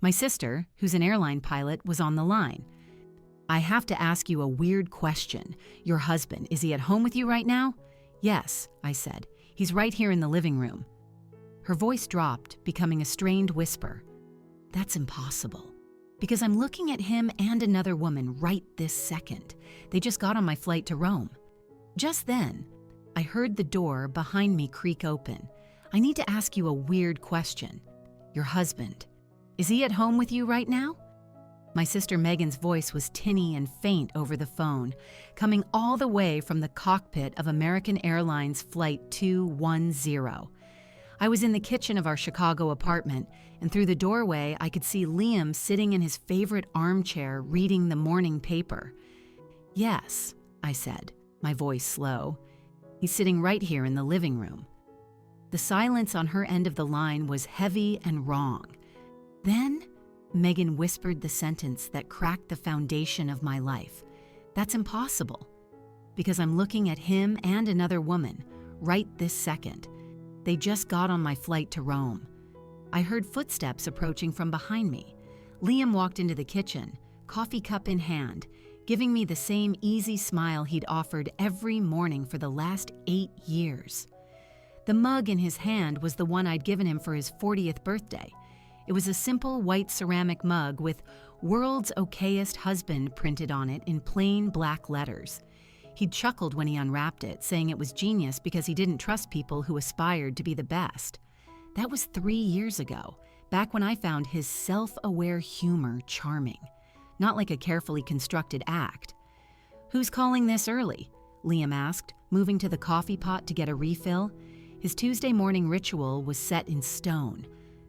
My sister, who's an airline pilot, was on the line. "I have to ask you a weird question. Your husband, is he at home with you right now?" "Yes," I said. "He's right here in the living room." Her voice dropped, becoming a strained whisper. "That's impossible. Because I'm looking at him and another woman right this second. They just got on my flight to Rome." Just then, I heard the door behind me creak open. "I need to ask you a weird question. Your husband, is he at home with you right now?" My sister Megan's voice was tinny and faint over the phone, coming all the way from the cockpit of American Airlines Flight 210. I was in the kitchen of our Chicago apartment, and through the doorway I could see Liam sitting in his favorite armchair reading the morning paper. "Yes," I said, my voice slow. "He's sitting right here in the living room." The silence on her end of the line was heavy and wrong. Then, Megan whispered the sentence that cracked the foundation of my life. "That's impossible. Because I'm looking at him and another woman, right this second. They just got on my flight to Rome." I heard footsteps approaching from behind me. Liam walked into the kitchen, coffee cup in hand, giving me the same easy smile he'd offered every morning for the last 8 years. The mug in his hand was the one I'd given him for his 40th birthday. It was a simple white ceramic mug with "World's Okayest Husband" printed on it in plain black letters. He'd chuckled when he unwrapped it, saying it was genius because he didn't trust people who aspired to be the best. That was 3 years ago, back when I found his self-aware humor charming, not like a carefully constructed act. "Who's calling this early?" Liam asked, moving to the coffee pot to get a refill. His Tuesday morning ritual was set in stone.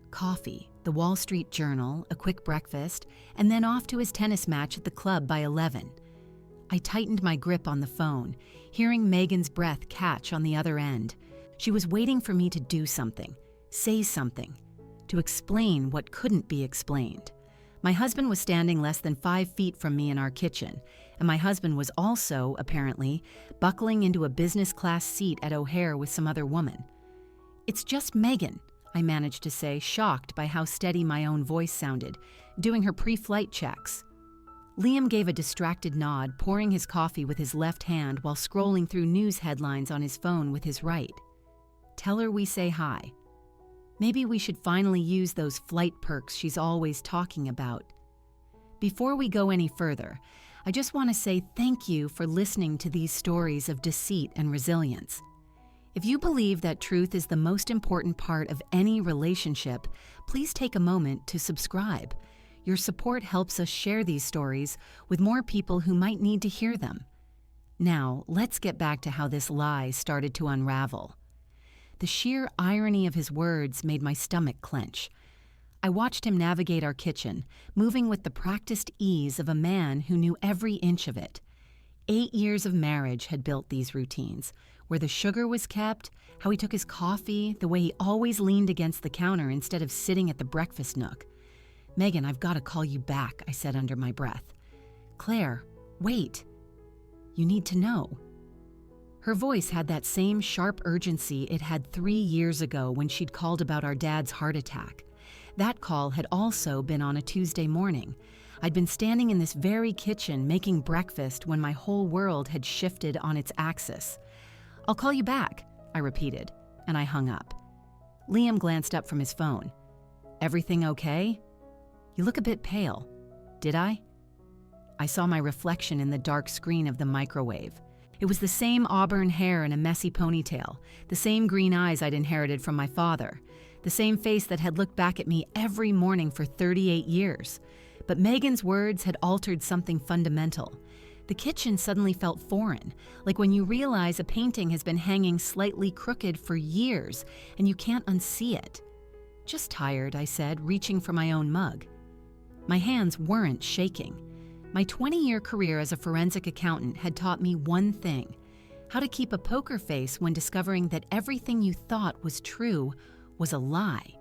Coffee, the Wall Street Journal, a quick breakfast, and then off to his tennis match at the club by 11. I tightened my grip on the phone, hearing Megan's breath catch on the other end. She was waiting for me to do something, say something, to explain what couldn't be explained. My husband was standing less than 5 feet from me in our kitchen, and my husband was also, apparently, buckling into a business class seat at O'Hare with some other woman. "It's just Megan," I managed to say, shocked by how steady my own voice sounded, doing her pre-flight checks. Liam gave a distracted nod, pouring his coffee with his left hand while scrolling through news headlines on his phone with his right. "Tell her we say hi. Maybe we should finally use those flight perks she's always talking about." Before we go any further, I just want to say thank you for listening to these stories of deceit and resilience. If you believe that truth is the most important part of any relationship, please take a moment to subscribe. Your support helps us share these stories with more people who might need to hear them. Now, let's get back to how this lie started to unravel. The sheer irony of his words made my stomach clench. I watched him navigate our kitchen, moving with the practiced ease of a man who knew every inch of it. 8 years of marriage had built these routines, where the sugar was kept, how he took his coffee, the way he always leaned against the counter instead of sitting at the breakfast nook. "Megan, I've got to call you back," I said under my breath. "Claire, wait. You need to know." Her voice had that same sharp urgency it had 3 years ago when she'd called about our dad's heart attack. That call had also been on a Tuesday morning. I'd been standing in this very kitchen making breakfast when my whole world had shifted on its axis. "I'll call you back," I repeated, and I hung up. Liam glanced up from his phone. "Everything okay? You look a bit pale." "Did I?" I saw my reflection in the dark screen of the microwave. It was the same auburn hair and a messy ponytail, the same green eyes I'd inherited from my father, the same face that had looked back at me every morning for 38 years. But Megan's words had altered something fundamental. The kitchen suddenly felt foreign, like when you realize a painting has been hanging slightly crooked for years and you can't unsee it. "Just tired," I said, reaching for my own mug. My hands weren't shaking. My 20-year career as a forensic accountant had taught me one thing: how to keep a poker face when discovering that everything you thought was true was a lie.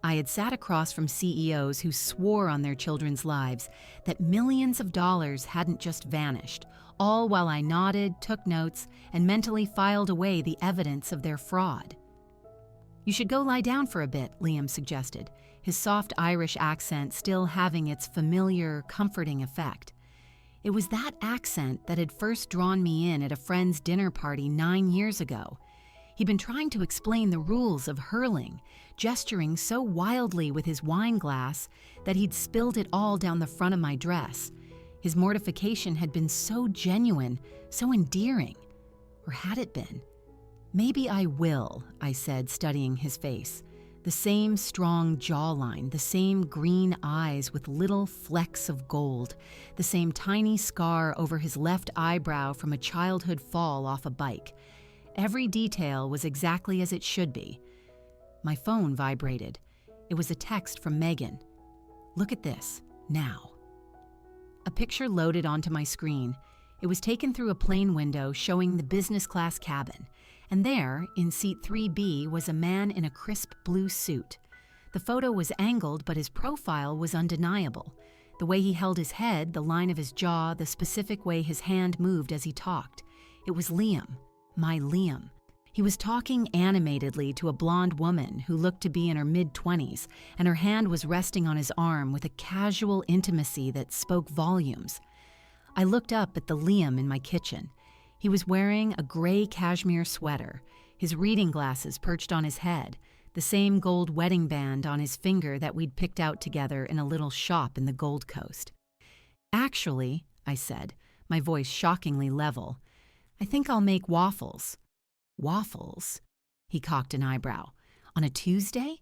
I had sat across from CEOs who swore on their children's lives that millions of dollars hadn't just vanished, all while I nodded, took notes, and mentally filed away the evidence of their fraud. "You should go lie down for a bit," Liam suggested, his soft Irish accent still having its familiar, comforting effect. It was that accent that had first drawn me in at a friend's dinner party 9 years ago. He'd been trying to explain the rules of hurling, gesturing so wildly with his wine glass that he'd spilled it all down the front of my dress. His mortification had been so genuine, so endearing. Or had it been? "Maybe I will," I said, studying his face. The same strong jawline, the same green eyes with little flecks of gold, the same tiny scar over his left eyebrow from a childhood fall off a bike. Every detail was exactly as it should be. My phone vibrated. It was a text from Megan. "Look at this, now." A picture loaded onto my screen. It was taken through a plane window showing the business class cabin, and there, in seat 3B, was a man in a crisp blue suit. The photo was angled, but his profile was undeniable. The way he held his head, the line of his jaw, the specific way his hand moved as he talked. It was Liam, my Liam. He was talking animatedly to a blonde woman who looked to be in her mid-20s, and her hand was resting on his arm with a casual intimacy that spoke volumes. I looked up at the Liam in my kitchen. He was wearing a gray cashmere sweater, his reading glasses perched on his head, the same gold wedding band on his finger that we'd picked out together in a little shop in the Gold Coast. "Actually," I said, my voice shockingly level, "I think I'll make waffles." "Waffles?" He cocked an eyebrow. "On a Tuesday?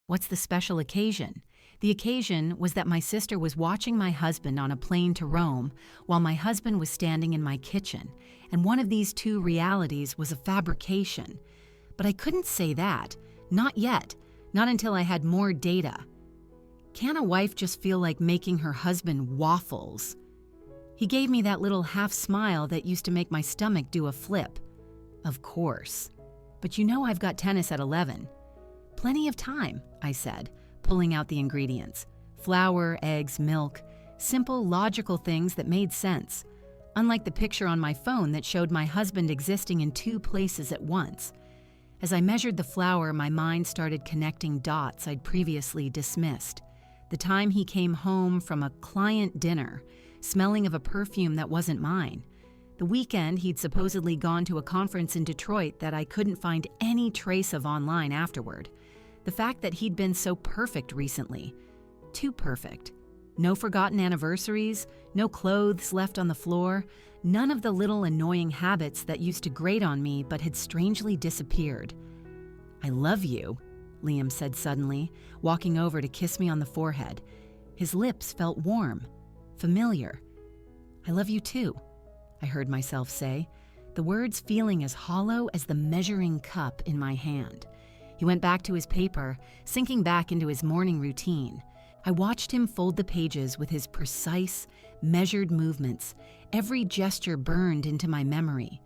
What's the special occasion?" The occasion was that my sister was watching my husband on a plane to Rome while my husband was standing in my kitchen, and one of these two realities was a fabrication. But I couldn't say that. Not yet. Not until I had more data. Can a wife just feel like making her husband waffles? He gave me that little half smile that used to make my stomach do a flip. "Of course. But you know I've got tennis at 11. "Plenty of time," I said, pulling out the ingredients. Flour, eggs, milk. Simple, logical things that made sense. Unlike the picture on my phone that showed my husband existing in two places at once. As I measured the flour, my mind started connecting dots I'd previously dismissed. The time he came home from a client dinner, smelling of a perfume that wasn't mine. The weekend he'd supposedly gone to a conference in Detroit that I couldn't find any trace of online afterward. The fact that he'd been so perfect recently. Too perfect. No forgotten anniversaries, no clothes left on the floor, none of the little annoying habits that used to grate on me but had strangely disappeared. "I love you," Liam said suddenly, walking over to kiss me on the forehead. His lips felt warm, familiar. "I love you too," I heard myself say, the words feeling as hollow as the measuring cup in my hand. He went back to his paper, sinking back into his morning routine. I watched him fold the pages with his precise, measured movements. Every gesture burned into my memory.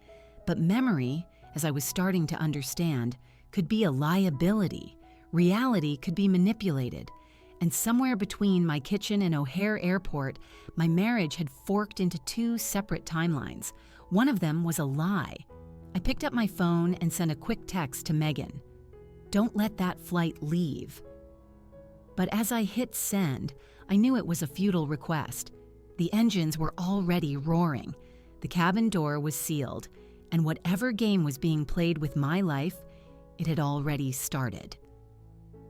But memory, as I was starting to understand, could be a liability. Reality could be manipulated. And somewhere between my kitchen and O'Hare Airport, my marriage had forked into two separate timelines. One of them was a lie. I picked up my phone and sent a quick text to Megan. "Don't let that flight leave." But as I hit send, I knew it was a futile request. The engines were already roaring. The cabin door was sealed, and whatever game was being played with my life, it had already started.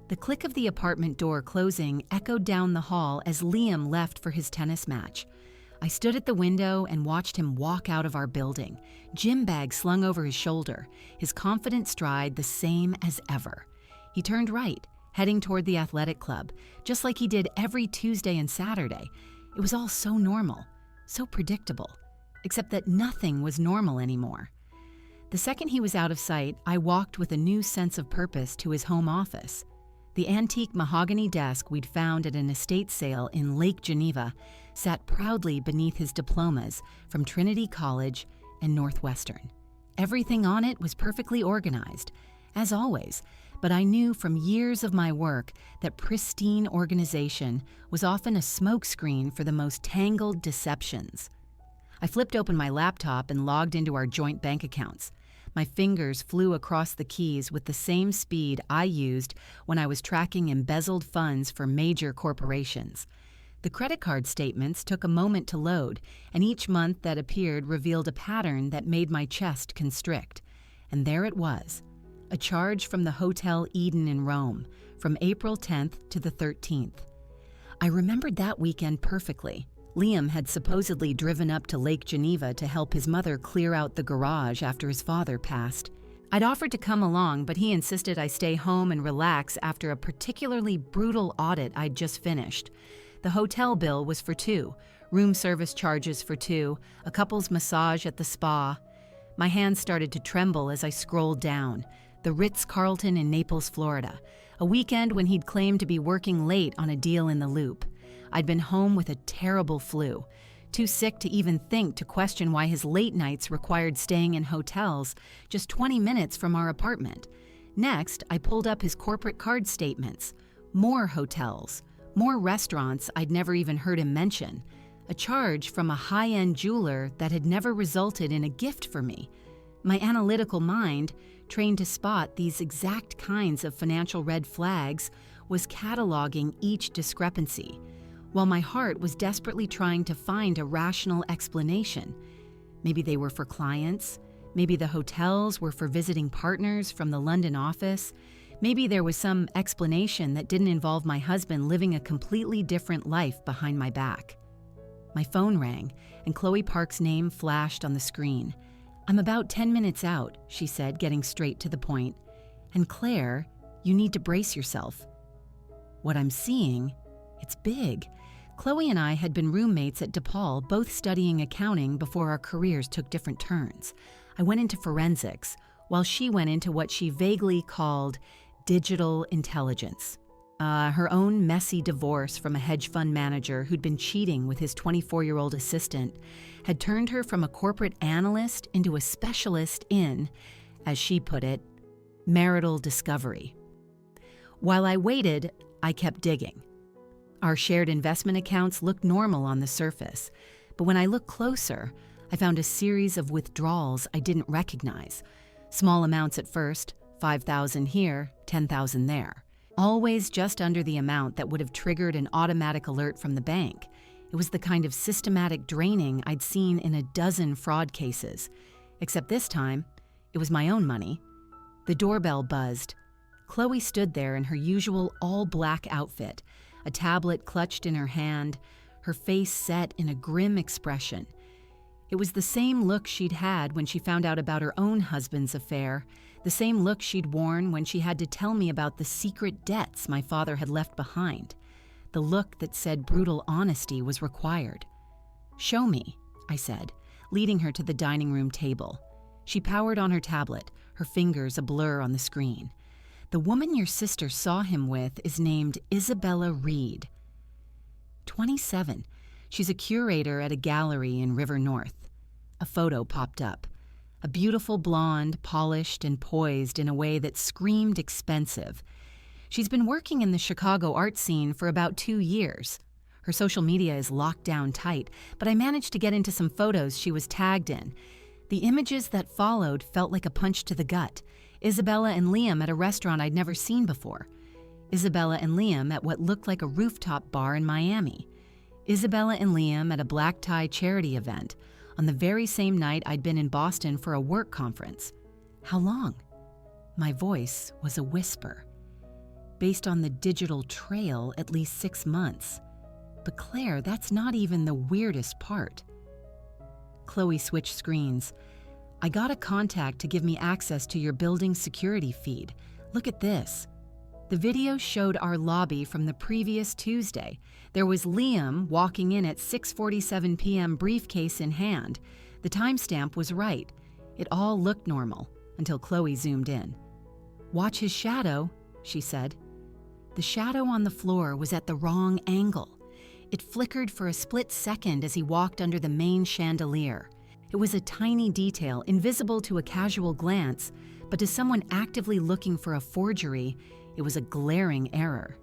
The click of the apartment door closing echoed down the hall as Liam left for his tennis match. I stood at the window and watched him walk out of our building, gym bag slung over his shoulder, his confident stride the same as ever. He turned right, heading toward the athletic club, just like he did every Tuesday and Saturday. It was all so normal, so predictable, except that nothing was normal anymore. The second he was out of sight, I walked with a new sense of purpose to his home office. The antique mahogany desk we'd found at an estate sale in Lake Geneva sat proudly beneath his diplomas from Trinity College and Northwestern. Everything on it was perfectly organized, as always, but I knew from years of my work that pristine organization was often a smokescreen for the most tangled deceptions. I flipped open my laptop and logged into our joint bank accounts. My fingers flew across the keys with the same speed I used when I was tracking embezzled funds for major corporations. The credit card statements took a moment to load, and each month that appeared revealed a pattern that made my chest constrict. And there it was, a charge from the Hotel Eden in Rome, from April 10th to the 13th. I remembered that weekend perfectly. Liam had supposedly driven up to Lake Geneva to help his mother clear out the garage after his father passed. I'd offered to come along, but he insisted I stay home and relax after a particularly brutal audit I'd just finished. The hotel bill was for two, room service charges for two, a couple's massage at the spa. My hands started to tremble as I scrolled down. The Ritz-Carlton in Naples, Florida, a weekend when he'd claimed to be working late on a deal in the Loop. I'd been home with a terrible flu, too sick to even think to question why his late nights required staying in hotels just 20 minutes from our apartment. Next, I pulled up his corporate card statements. More hotels, more restaurants I'd never even heard him mention, a charge from a high-end jeweler that had never resulted in a gift for me. My analytical mind, trained to spot these exact kinds of financial red flags, was cataloging each discrepancy, while my heart was desperately trying to find a rational explanation. Maybe they were for clients, maybe the hotels were for visiting partners from the London office, maybe there was some explanation that didn't involve my husband living a completely different life behind my back. My phone rang, and Chloe Park's name flashed on the screen. "I'm about 10 minutes out," she said, getting straight to the point. "And Claire, you need to brace yourself." What I'm seeing, it's big. Chloe and I had been roommates at DePaul, both studying accounting before our careers took different turns. I went into forensics, while she went into what she vaguely called digital intelligence. Her own messy divorce from a hedge fund manager who'd been cheating with his 24-year-old assistant had turned her from a corporate analyst into a specialist in, as she put it, marital discovery. While I waited, I kept digging. Our shared investment accounts looked normal on the surface, but when I looked closer, I found a series of withdrawals I didn't recognize. Small amounts at first, $5,000 here, $10,000 there. Always just under the amount that would have triggered an automatic alert from the bank. It was the kind of systematic draining I'd seen in a dozen fraud cases. Except this time, it was my own money. The doorbell buzzed. Chloe stood there in her usual all-black outfit, a tablet clutched in her hand, her face set in a grim expression. It was the same look she'd had when she found out about her own husband's affair, the same look she'd worn when she had to tell me about the secret debts my father had left behind, the look that said brutal honesty was required. "Show me," I said, leading her to the dining room table. She powered on her tablet, her fingers a blur on the screen. "The woman your sister saw him with is named Isabella Reed. 27. She's a curator at a gallery in River North." A photo popped up. A beautiful blonde, polished and poised in a way that screamed expensive. She's been working in the Chicago art scene for about 2 years. Her social media is locked down tight, but I managed to get into some photos she was tagged in. The images that followed felt like a punch to the gut. Isabella and Liam at a restaurant I'd never seen before. Isabella and Liam at what looked like a rooftop bar in Miami. Isabella and Liam at a black tie charity event on the very same night I'd been in Boston for a work conference. How long? My voice was a whisper. Based on the digital trail, at least 6 months. But Claire, that's not even the weirdest part. Chloe switched screens. "I got a contact to give me access to your building's security feed. Look at this." The video showed our lobby from the previous Tuesday. There was Liam walking in at 6:47 p.m. briefcase in hand. The timestamp was right. It all looked normal until Chloe zoomed in. "Watch his shadow," she said. The shadow on the floor was at the wrong angle. It flickered for a split second as he walked under the main chandelier. It was a tiny detail, invisible to a casual glance, but to someone actively looking for a forgery, it was a glaring error.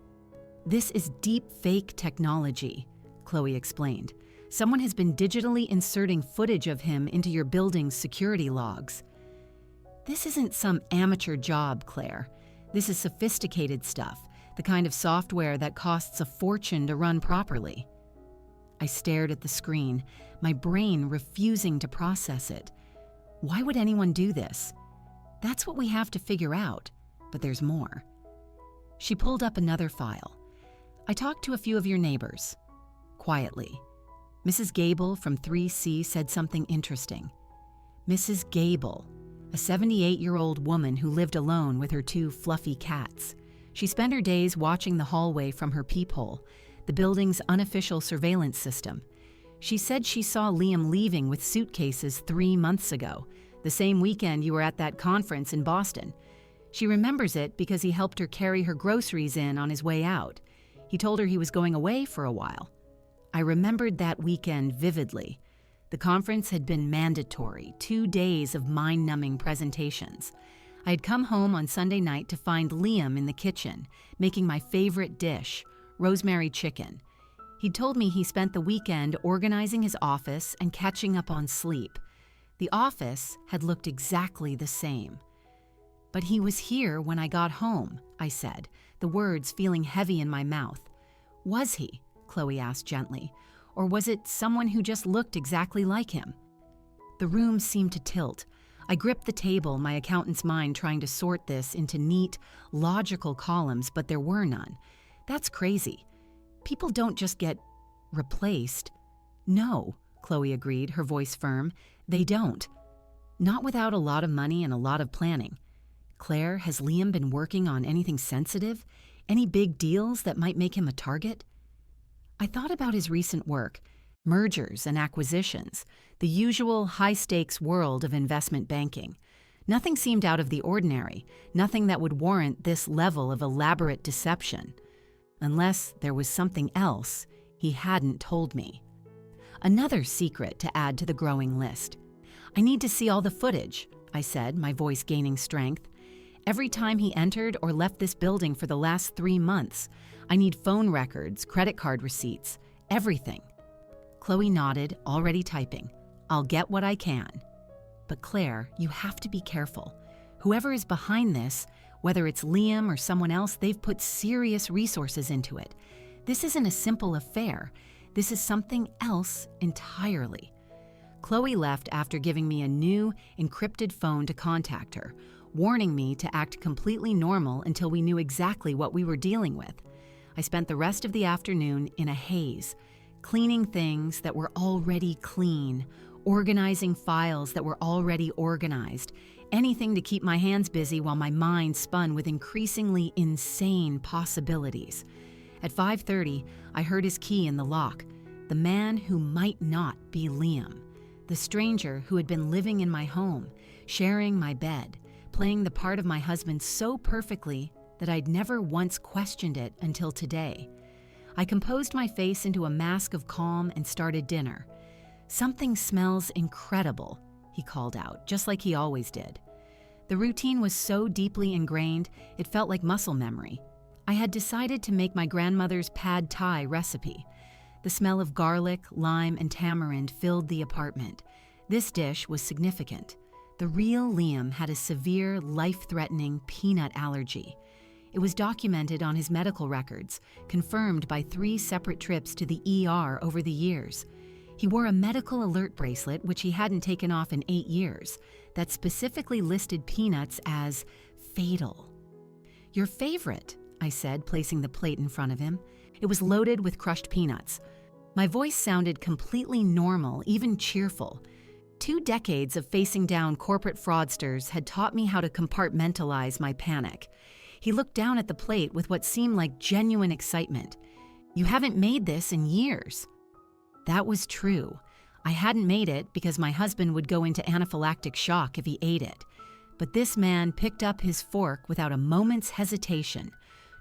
"This is deep fake technology," Chloe explained. "Someone has been digitally inserting footage of him into your building's security logs." This isn't some amateur job, Claire. This is sophisticated stuff, the kind of software that costs a fortune to run properly. I stared at the screen, my brain refusing to process it. Why would anyone do this? That's what we have to figure out, but there's more. She pulled up another file. I talked to a few of your neighbors. Quietly. Mrs. Gable from 3C said something interesting. Mrs. Gable, a 78-year-old woman who lived alone with her 2 fluffy cats. She spent her days watching the hallway from her peephole, the building's unofficial surveillance system. She said she saw Liam leaving with suitcases 3 months ago, the same weekend you were at that conference in Boston. She remembers it because he helped her carry her groceries in on his way out. He told her he was going away for a while. I remembered that weekend vividly. The conference had been mandatory, 2 days of mind-numbing presentations. I had come home on Sunday night to find Liam in the kitchen, making my favorite dish, rosemary chicken. He'd told me he spent the weekend organizing his office and catching up on sleep. The office had looked exactly the same. But he was here when I got home, I said, the words feeling heavy in my mouth. Was he? Chloe asked gently. Or was it someone who just looked exactly like him? The room seemed to tilt. I gripped the table, my accountant's mind trying to sort this into neat, logical columns, but there were none. That's crazy. People don't just get replaced. No, Chloe agreed, her voice firm. They don't. Not without a lot of money and a lot of planning. Claire, has Liam been working on anything sensitive? Any big deals that might make him a target? I thought about his recent work, mergers and acquisitions, the usual high-stakes world of investment banking. Nothing seemed out of the ordinary, nothing that would warrant this level of elaborate deception. Unless there was something else he hadn't told me. Another secret to add to the growing list. I need to see all the footage, I said, my voice gaining strength. Every time he entered or left this building for the last 3 months, I need phone records, credit card receipts, everything. Chloe nodded, already typing. I'll get what I can. But Claire, you have to be careful. Whoever is behind this, whether it's Liam or someone else, they've put serious resources into it. This isn't a simple affair. This is something else entirely. Chloe left after giving me a new, encrypted phone to contact her, warning me to act completely normal until we knew exactly what we were dealing with. I spent the rest of the afternoon in a haze, cleaning things that were already clean, organizing files that were already organized, anything to keep my hands busy while my mind spun with increasingly insane possibilities. At 5:30, I heard his key in the lock, the man who might not be Liam, the stranger who had been living in my home, sharing my bed, playing the part of my husband so perfectly that I'd never once questioned it until today. I composed my face into a mask of calm and started dinner. Something smells incredible, he called out, just like he always did. The routine was so deeply ingrained, it felt like muscle memory. I had decided to make my grandmother's pad thai recipe. The smell of garlic, lime, and tamarind filled the apartment. This dish was significant. The real Liam had a severe, life-threatening peanut allergy. It was documented on his medical records, confirmed by 3 separate trips to the ER over the years. He wore a medical alert bracelet, which he hadn't taken off in 8 years, that specifically listed peanuts as fatal. Your favorite, I said, placing the plate in front of him. It was loaded with crushed peanuts. My voice sounded completely normal, even cheerful. 2 decades of facing down corporate fraudsters had taught me how to compartmentalize my panic. He looked down at the plate with what seemed like genuine excitement. You haven't made this in years. That was true. I hadn't made it because my husband would go into anaphylactic shock if he ate it. But this man picked up his fork without a moment's hesitation,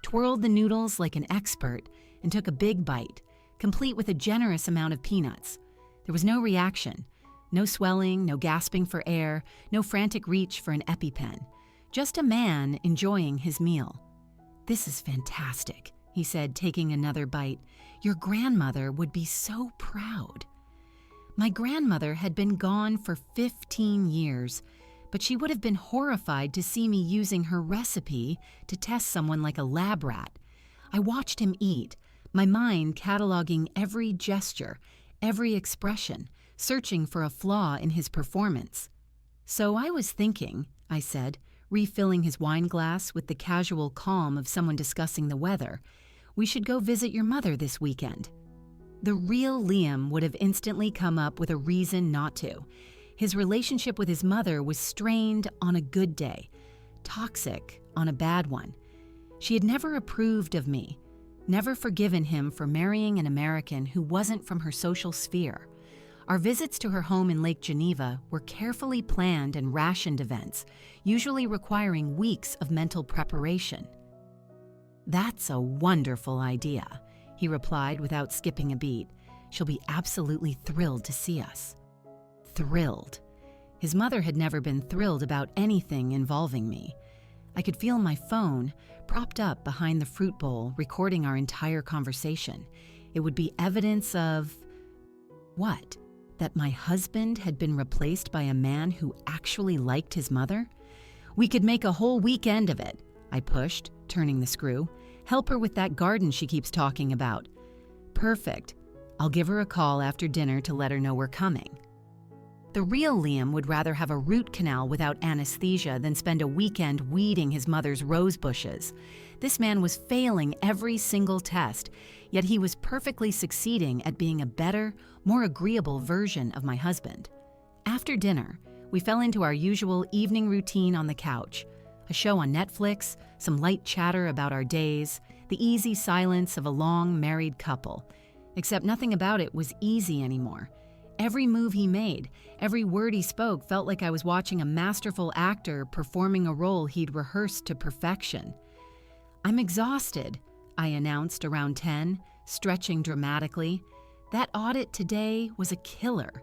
twirled the noodles like an expert, and took a big bite, complete with a generous amount of peanuts. There was no reaction, no swelling, no gasping for air, no frantic reach for an EpiPen. Just a man enjoying his meal. This is fantastic, he said, taking another bite. Your grandmother would be so proud. My grandmother had been gone for 15 years, but she would have been horrified to see me using her recipe to test someone like a lab rat. I watched him eat, my mind cataloging every gesture, every expression, searching for a flaw in his performance. "So I was thinking," I said, refilling his wine glass with the casual calm of someone discussing the weather, "we should go visit your mother this weekend." The real Liam would have instantly come up with a reason not to. His relationship with his mother was strained on a good day, toxic on a bad one. She had never approved of me, never forgiven him for marrying an American who wasn't from her social sphere. Our visits to her home in Lake Geneva were carefully planned and rationed events, usually requiring weeks of mental preparation. "That's a wonderful idea," he replied without skipping a beat. "She'll be absolutely thrilled to see us." Thrilled. His mother had never been thrilled about anything involving me. I could feel my phone, propped up behind the fruit bowl, recording our entire conversation. It would be evidence of... what? That my husband had been replaced by a man who actually liked his mother? "We could make a whole weekend of it," I pushed, turning the screw. "Help her with that garden she keeps talking about." "Perfect. I'll give her a call after dinner to let her know we're coming." The real Liam would rather have a root canal without anesthesia than spend a weekend weeding his mother's rose bushes. This man was failing every single test, yet he was perfectly succeeding at being a better, more agreeable version of my husband. After dinner, we fell into our usual evening routine on the couch. A show on Netflix, some light chatter about our days, the easy silence of a long married couple. Except nothing about it was easy anymore. Every move he made, every word he spoke felt like I was watching a masterful actor performing a role he'd rehearsed to perfection. "I'm exhausted," I announced around 10, stretching dramatically. "That audit today was a killer."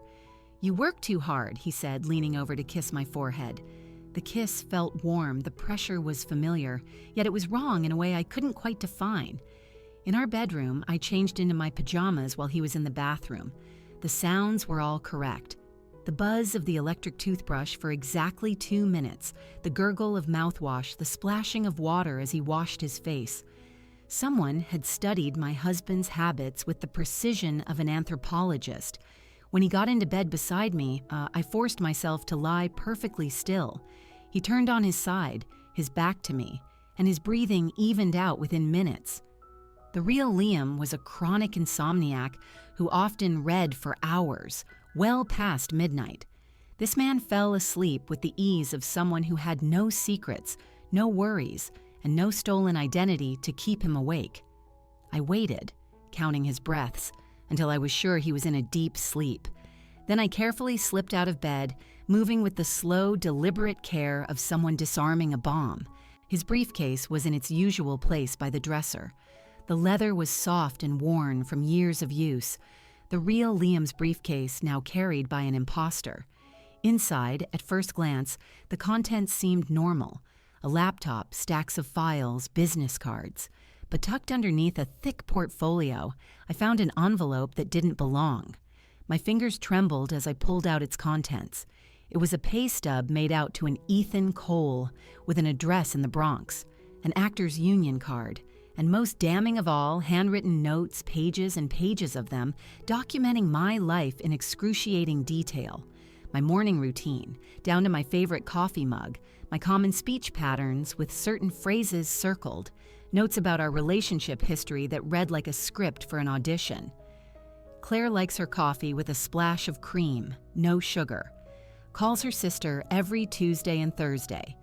"You work too hard," he said, leaning over to kiss my forehead. The kiss felt warm, the pressure was familiar, yet it was wrong in a way I couldn't quite define. In our bedroom, I changed into my pajamas while he was in the bathroom. The sounds were all correct. The buzz of the electric toothbrush for exactly 2 minutes, the gurgle of mouthwash, the splashing of water as he washed his face. Someone had studied my husband's habits with the precision of an anthropologist. When he got into bed beside me, I forced myself to lie perfectly still. He turned on his side, his back to me, and his breathing evened out within minutes. The real Liam was a chronic insomniac who often read for hours, well past midnight. This man fell asleep with the ease of someone who had no secrets, no worries, and no stolen identity to keep him awake. I waited, counting his breaths, until I was sure he was in a deep sleep. Then I carefully slipped out of bed, moving with the slow, deliberate care of someone disarming a bomb. His briefcase was in its usual place by the dresser. The leather was soft and worn from years of use. The real Liam's briefcase now carried by an imposter. Inside, at first glance, the contents seemed normal. A laptop, stacks of files, business cards. But tucked underneath a thick portfolio, I found an envelope that didn't belong. My fingers trembled as I pulled out its contents. It was a pay stub made out to an Ethan Cole with an address in the Bronx, an actors' union card, and most damning of all, handwritten notes, pages and pages of them, documenting my life in excruciating detail. My morning routine, down to my favorite coffee mug, my common speech patterns with certain phrases circled, notes about our relationship history that read like a script for an audition. Claire likes her coffee with a splash of cream, no sugar. Calls her sister every Tuesday and Thursday.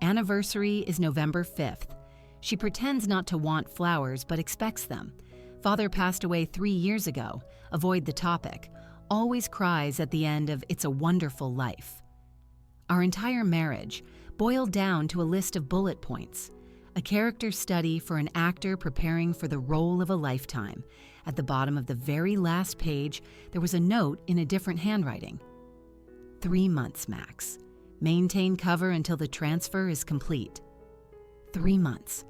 Anniversary is November 5th. She pretends not to want flowers but expects them. Father passed away 3 years ago. Avoid the topic. Always cries at the end of It's a Wonderful Life. Our entire marriage boiled down to a list of bullet points. A character study for an actor preparing for the role of a lifetime. At the bottom of the very last page, there was a note in a different handwriting. 3 months max. Maintain cover until the transfer is complete. 3 months.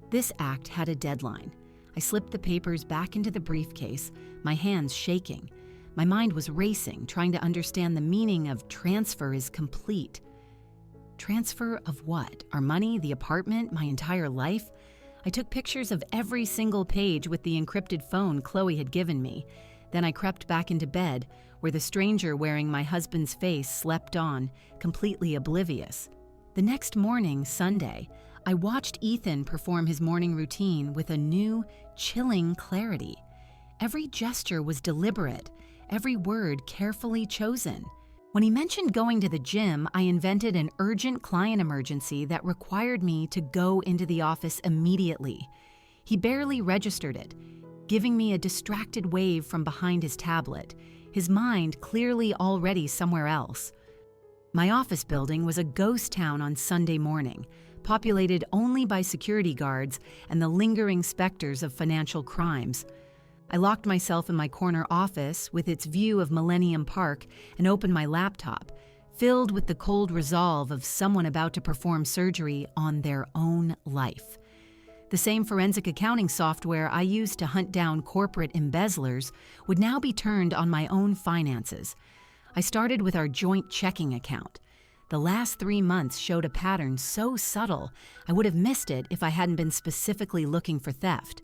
This act had a deadline. I slipped the papers back into the briefcase, my hands shaking. My mind was racing, trying to understand the meaning of transfer is complete. Transfer of what? Our money, the apartment, my entire life? I took pictures of every single page with the encrypted phone Chloe had given me. Then I crept back into bed, where the stranger wearing my husband's face slept on, completely oblivious. The next morning, Sunday, I watched Ethan perform his morning routine with a new, chilling clarity. Every gesture was deliberate, every word carefully chosen. When he mentioned going to the gym, I invented an urgent client emergency that required me to go into the office immediately. He barely registered it, giving me a distracted wave from behind his tablet, his mind clearly already somewhere else. My office building was a ghost town on Sunday morning, populated only by security guards and the lingering specters of financial crimes. I locked myself in my corner office with its view of Millennium Park and opened my laptop, filled with the cold resolve of someone about to perform surgery on their own life. The same forensic accounting software I used to hunt down corporate embezzlers would now be turned on my own finances. I started with our joint checking account. The last 3 months showed a pattern so subtle I would have missed it if I hadn't been specifically looking for theft.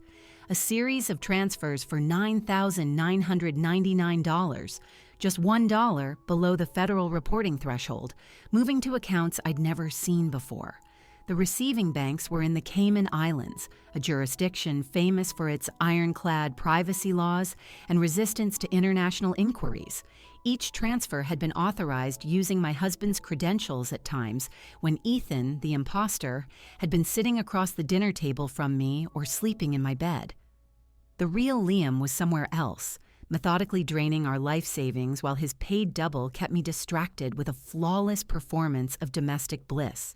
A series of transfers for $9,999, just $1 below the federal reporting threshold, moving to accounts I'd never seen before. The receiving banks were in the Cayman Islands, a jurisdiction famous for its ironclad privacy laws and resistance to international inquiries. Each transfer had been authorized using my husband's credentials at times when Ethan, the imposter, had been sitting across the dinner table from me or sleeping in my bed. The real Liam was somewhere else, methodically draining our life savings while his paid double kept me distracted with a flawless performance of domestic bliss.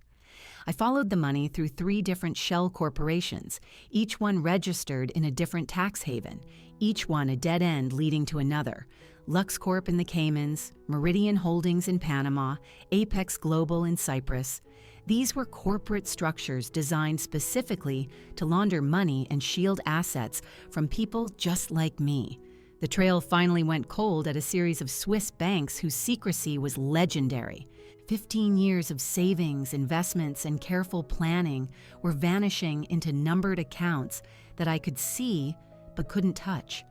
I followed the money through 3 different shell corporations, each one registered in a different tax haven, each one a dead end leading to another. LuxCorp in the Caymans, Meridian Holdings in Panama, Apex Global in Cyprus. These were corporate structures designed specifically to launder money and shield assets from people just like me. The trail finally went cold at a series of Swiss banks whose secrecy was legendary. 15 years of savings, investments, and careful planning were vanishing into numbered accounts that I could see but couldn't touch.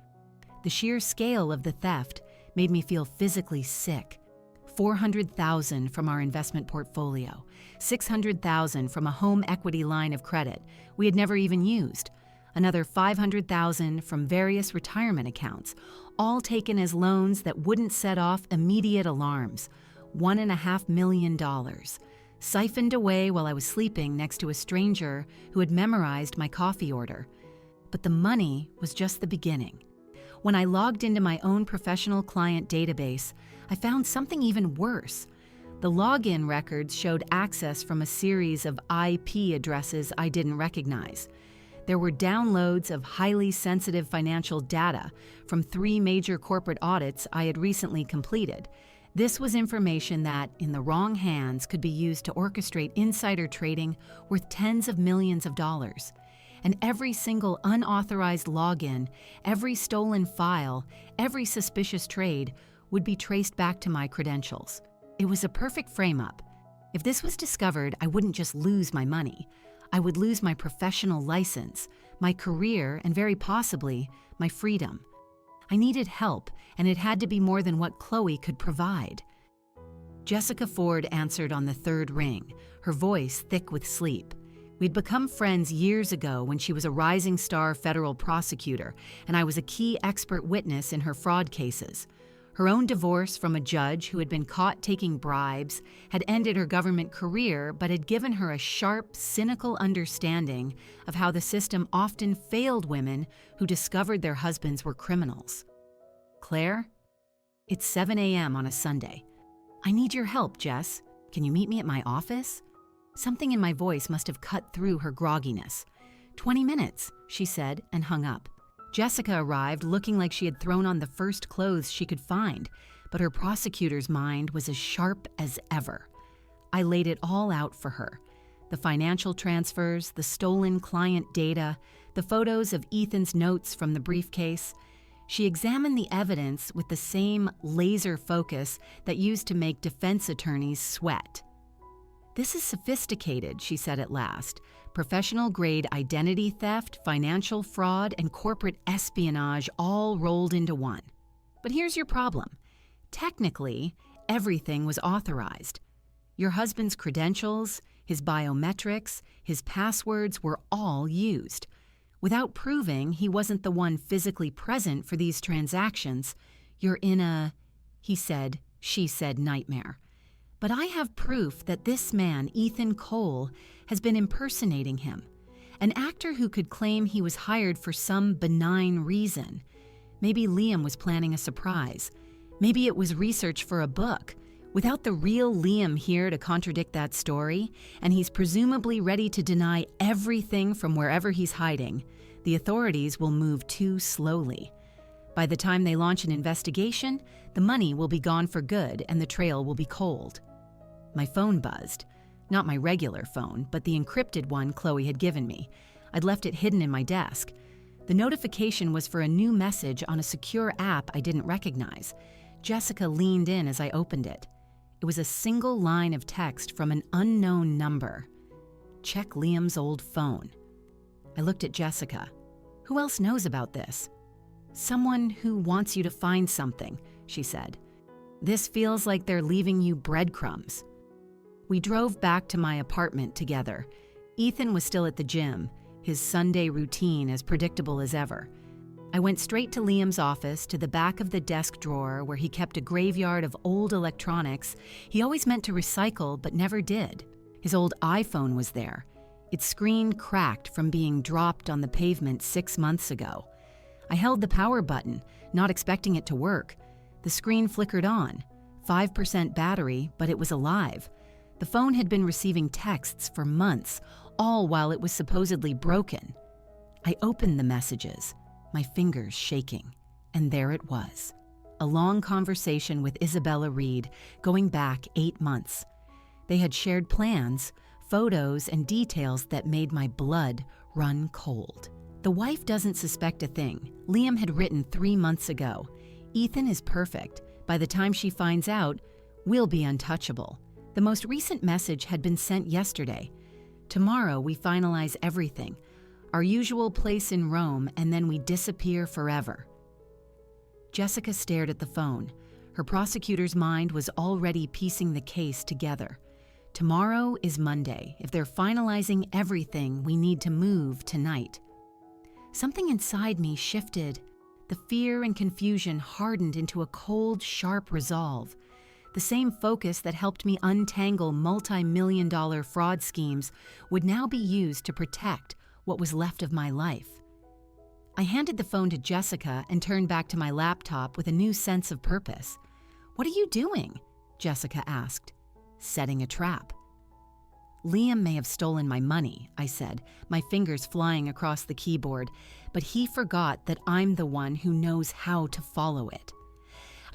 The sheer scale of the theft made me feel physically sick. $400,000 from our investment portfolio, $600,000 from a home equity line of credit we had never even used, another $500,000 from various retirement accounts, all taken as loans that wouldn't set off immediate alarms. $1.5 million, siphoned away while I was sleeping next to a stranger who had memorized my coffee order. But the money was just the beginning. When I logged into my own professional client database, I found something even worse. The login records showed access from a series of IP addresses I didn't recognize. There were downloads of highly sensitive financial data from 3 major corporate audits I had recently completed. This was information that, in the wrong hands, could be used to orchestrate insider trading worth tens of millions of dollars. And every single unauthorized login, every stolen file, every suspicious trade would be traced back to my credentials. It was a perfect frame-up. If this was discovered, I wouldn't just lose my money. I would lose my professional license, my career, and very possibly, my freedom. I needed help, and it had to be more than what Chloe could provide. Jessica Ford answered on the 3rd ring, her voice thick with sleep. We'd become friends years ago when she was a rising star federal prosecutor, and I was a key expert witness in her fraud cases. Her own divorce from a judge who had been caught taking bribes had ended her government career, but had given her a sharp, cynical understanding of how the system often failed women who discovered their husbands were criminals. Claire? It's 7 a.m. on a Sunday. I need your help, Jess. Can you meet me at my office? Something in my voice must have cut through her grogginess. 20 minutes, she said, and hung up. Jessica arrived looking like she had thrown on the first clothes she could find, but her prosecutor's mind was as sharp as ever. I laid it all out for her. The financial transfers, the stolen client data, the photos of Ethan's notes from the briefcase. She examined the evidence with the same laser focus that used to make defense attorneys sweat. "This is sophisticated," she said at last. "Professional-grade identity theft, financial fraud, and corporate espionage all rolled into one. But here's your problem. Technically, everything was authorized. Your husband's credentials, his biometrics, his passwords were all used. Without proving he wasn't the one physically present for these transactions, you're in a," he said, she said nightmare. "But I have proof that this man, Ethan Cole, has been impersonating him. An actor who could claim he was hired for some benign reason. Maybe Liam was planning a surprise. Maybe it was research for a book. Without the real Liam here to contradict that story, and he's presumably ready to deny everything from wherever he's hiding, the authorities will move too slowly. By the time they launch an investigation, the money will be gone for good and the trail will be cold." My phone buzzed. Not my regular phone, but the encrypted one Chloe had given me. I'd left it hidden in my desk. The notification was for a new message on a secure app I didn't recognize. Jessica leaned in as I opened it. It was a single line of text from an unknown number. "Check Liam's old phone." I looked at Jessica. "Who else knows about this?" "Someone who wants you to find something," she said. "This feels like they're leaving you breadcrumbs." We drove back to my apartment together. Ethan was still at the gym, his Sunday routine as predictable as ever. I went straight to Liam's office, to the back of the desk drawer where he kept a graveyard of old electronics he always meant to recycle but never did. His old iPhone was there, its screen cracked from being dropped on the pavement 6 months ago. I held the power button, not expecting it to work. The screen flickered on. 5% battery, but it was alive. The phone had been receiving texts for months, all while it was supposedly broken. I opened the messages, my fingers shaking, and there it was. A long conversation with Isabella Reed, going back 8 months. They had shared plans, photos, and details that made my blood run cold. The wife doesn't suspect a thing. Liam had written 3 months ago. "Ethan is perfect. By the time she finds out, we'll be untouchable." The most recent message had been sent yesterday. "Tomorrow we finalize everything. Our usual place in Rome, and then we disappear forever." Jessica stared at the phone. Her prosecutor's mind was already piecing the case together. Tomorrow is Monday. If they're finalizing everything, we need to move tonight. Something inside me shifted. The fear and confusion hardened into a cold, sharp resolve. The same focus that helped me untangle multi-million-dollar fraud schemes would now be used to protect what was left of my life. I handed the phone to Jessica and turned back to my laptop with a new sense of purpose. "What are you doing?" Jessica asked. "Setting a trap." "Liam may have stolen my money," I said, my fingers flying across the keyboard, "but he forgot that I'm the one who knows how to follow it."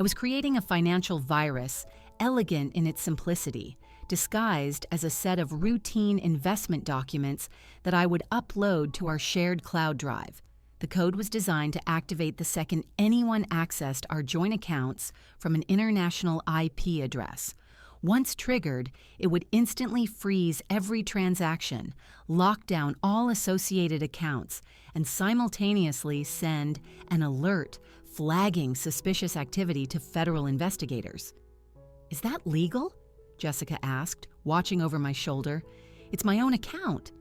I was creating a financial virus, elegant in its simplicity, disguised as a set of routine investment documents that I would upload to our shared cloud drive. The code was designed to activate the second anyone accessed our joint accounts from an international IP address. Once triggered, it would instantly freeze every transaction, lock down all associated accounts, and simultaneously send an alert flagging suspicious activity to federal investigators. "Is that legal?" Jessica asked, watching over my shoulder. "It's my own account."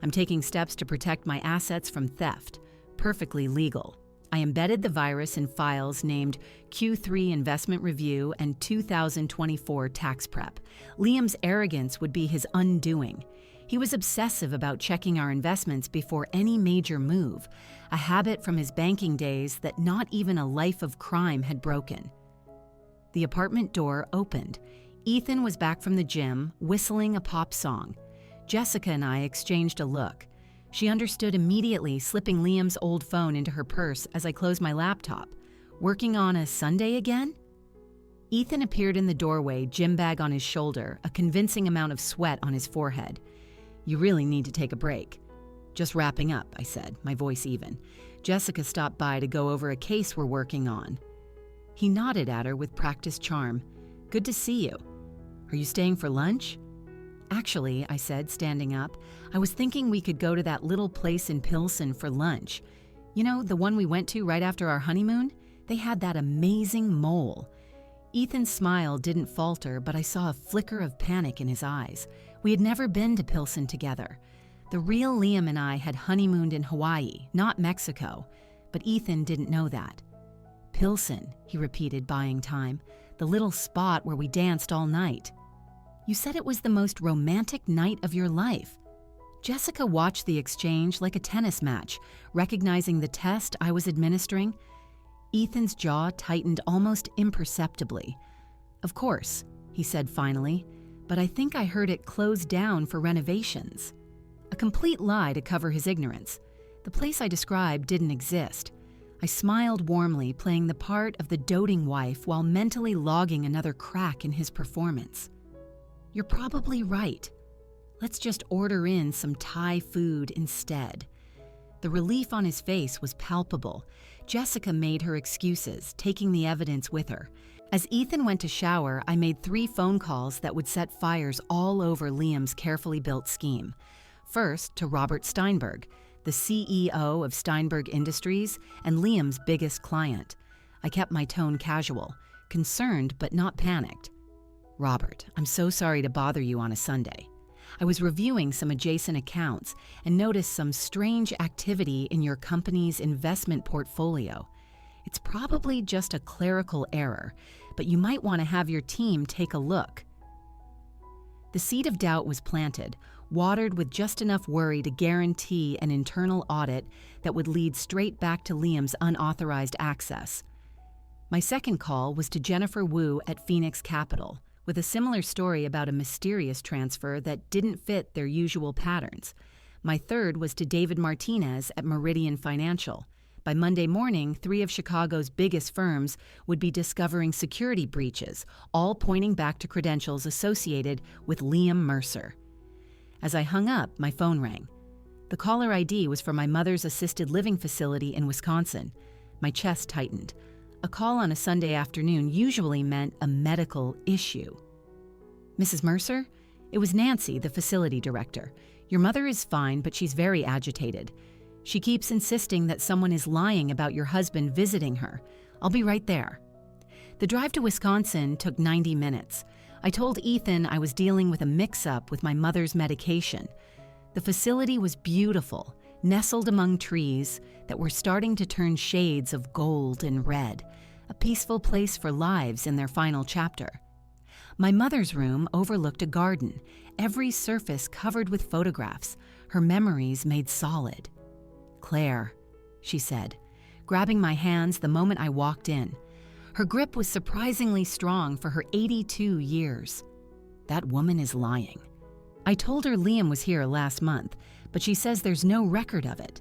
"I'm taking steps to protect my assets from theft. Perfectly legal." I embedded the virus in files named Q3 Investment Review and 2024 Tax Prep. Liam's arrogance would be his undoing. He was obsessive about checking our investments before any major move, a habit from his banking days that not even a life of crime had broken. The apartment door opened. Ethan was back from the gym, whistling a pop song. Jessica and I exchanged a look. She understood immediately, slipping Liam's old phone into her purse as I closed my laptop. "Working on a Sunday again?" Ethan appeared in the doorway, gym bag on his shoulder, a convincing amount of sweat on his forehead. "You really need to take a break." "Just wrapping up," I said, my voice even. "Jessica stopped by to go over a case we're working on." He nodded at her with practiced charm. "Good to see you. Are you staying for lunch?" Actually, I said, standing up, I was thinking we could go to that little place in Pilsen for lunch. You know, the one we went to right after our honeymoon? They had that amazing mole. Ethan's smile didn't falter, but I saw a flicker of panic in his eyes. We had never been to Pilsen together. The real Liam and I had honeymooned in Hawaii, not Mexico, but Ethan didn't know that. Pilsen, he repeated, buying time, the little spot where we danced all night. You said it was the most romantic night of your life. Jessica watched the exchange like a tennis match, recognizing the test I was administering. Ethan's jaw tightened almost imperceptibly. Of course, he said finally, but I think I heard it closed down for renovations. A complete lie to cover his ignorance. The place I described didn't exist. I smiled warmly, playing the part of the doting wife while mentally logging another crack in his performance. You're probably right. Let's just order in some Thai food instead. The relief on his face was palpable. Jessica made her excuses, taking the evidence with her. As Ethan went to shower, I made 3 phone calls that would set fires all over Liam's carefully built scheme. First, to Robert Steinberg, the CEO of Steinberg Industries and Liam's biggest client. I kept my tone casual, concerned but not panicked. Robert, I'm so sorry to bother you on a Sunday. I was reviewing some adjacent accounts and noticed some strange activity in your company's investment portfolio. It's probably just a clerical error, but you might want to have your team take a look. The seed of doubt was planted, watered with just enough worry to guarantee an internal audit that would lead straight back to Liam's unauthorized access. My second call was to Jennifer Wu at Phoenix Capital, with a similar story about a mysterious transfer that didn't fit their usual patterns. My third was to David Martinez at Meridian Financial. By Monday morning, 3 of Chicago's biggest firms would be discovering security breaches, all pointing back to credentials associated with Liam Mercer. As I hung up, my phone rang. The caller ID was for my mother's assisted living facility in Wisconsin. My chest tightened. A call on a Sunday afternoon usually meant a medical issue. Mrs. Mercer? It was Nancy, the facility director. Your mother is fine, but she's very agitated. She keeps insisting that someone is lying about your husband visiting her. I'll be right there. The drive to Wisconsin took 90 minutes. I told Ethan I was dealing with a mix-up with my mother's medication. The facility was beautiful, nestled among trees that were starting to turn shades of gold and red, a peaceful place for lives in their final chapter. My mother's room overlooked a garden, every surface covered with photographs, her memories made solid. Claire, she said, grabbing my hands the moment I walked in. Her grip was surprisingly strong for her 82 years. That woman is lying. I told her Liam was here last month, but she says there's no record of it.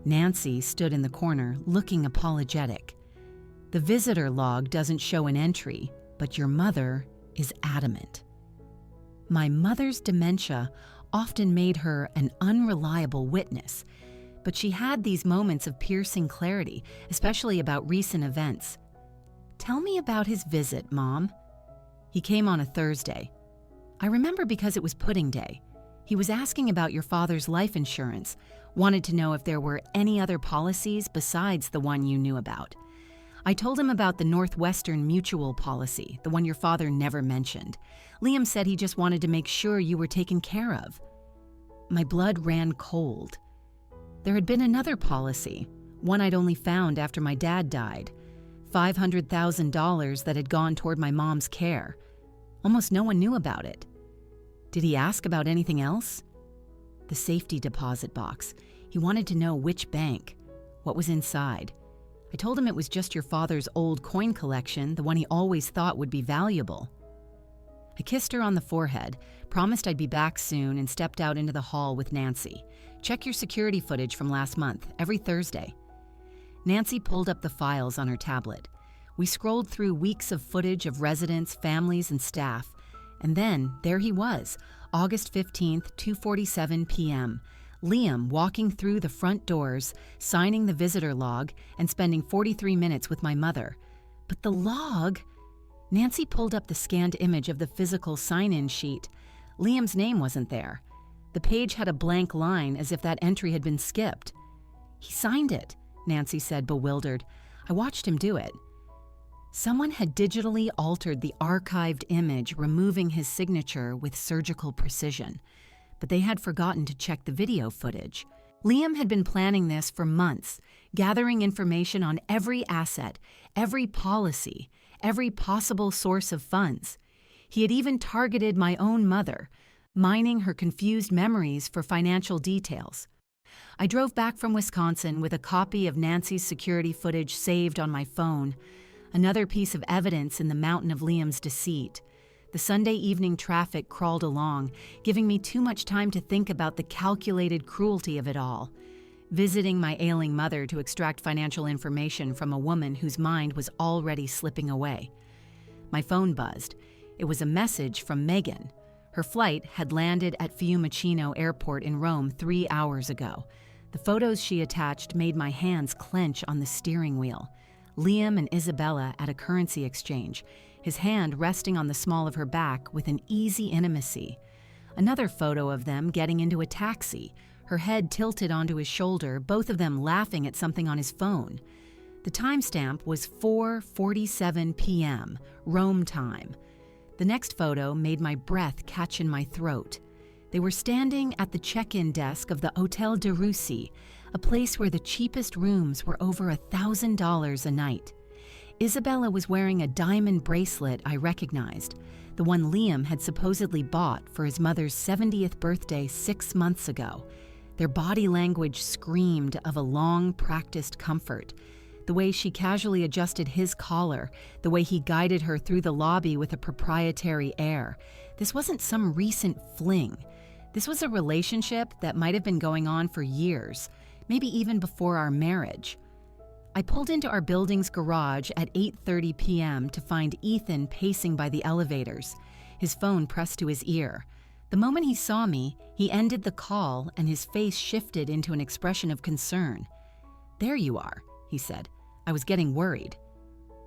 Nancy stood in the corner, looking apologetic. The visitor log doesn't show an entry, but your mother is adamant. My mother's dementia often made her an unreliable witness, but she had these moments of piercing clarity, especially about recent events. Tell me about his visit, Mom. He came on a Thursday. I remember because it was pudding day. He was asking about your father's life insurance, wanted to know if there were any other policies besides the one you knew about. I told him about the Northwestern Mutual policy, the one your father never mentioned. Liam said he just wanted to make sure you were taken care of. My blood ran cold. There had been another policy, one I'd only found after my dad died. $500,000 that had gone toward my mom's care. Almost no one knew about it. Did he ask about anything else? The safety deposit box. He wanted to know which bank, what was inside. I told him it was just your father's old coin collection, the one he always thought would be valuable. I kissed her on the forehead, promised I'd be back soon, and stepped out into the hall with Nancy. Check your security footage from last month, every Thursday. Nancy pulled up the files on her tablet. We scrolled through weeks of footage of residents, families, and staff. And then, there he was, August 15th, 2:47 p.m., Liam walking through the front doors, signing the visitor log, and spending 43 minutes with my mother. But the log... Nancy pulled up the scanned image of the physical sign-in sheet. Liam's name wasn't there. The page had a blank line as if that entry had been skipped. "He signed it," Nancy said, bewildered. "I watched him do it." Someone had digitally altered the archived image, removing his signature with surgical precision. But they had forgotten to check the video footage. Liam had been planning this for months, gathering information on every asset, every policy, every possible source of funds. He had even targeted my own mother, mining her confused memories for financial details. I drove back from Wisconsin with a copy of Nancy's security footage saved on my phone, another piece of evidence in the mountain of Liam's deceit. The Sunday evening traffic crawled along, giving me too much time to think about the calculated cruelty of it all. Visiting my ailing mother to extract financial information from a woman whose mind was already slipping away. My phone buzzed. It was a message from Megan. Her flight had landed at Fiumicino Airport in Rome 3 hours ago. The photos she attached made my hands clench on the steering wheel. Liam and Isabella at a currency exchange, his hand resting on the small of her back with an easy intimacy. Another photo of them getting into a taxi, her head tilted onto his shoulder, both of them laughing at something on his phone. The timestamp was 4:47 p.m., Rome time. The next photo made my breath catch in my throat. They were standing at the check-in desk of the Hotel de Russie, a place where the cheapest rooms were over $1,000 a night. Isabella was wearing a diamond bracelet I recognized, the one Liam had supposedly bought for his mother's 70th birthday 6 months ago. Their body language screamed of a long-practiced comfort. The way she casually adjusted his collar, the way he guided her through the lobby with a proprietary air. This wasn't some recent fling. This was a relationship that might have been going on for years, maybe even before our marriage. I pulled into our building's garage at 8:30 p.m. to find Ethan pacing by the elevators, his phone pressed to his ear. The moment he saw me, he ended the call and his face shifted into an expression of concern. "There you are," he said. "I was getting worried."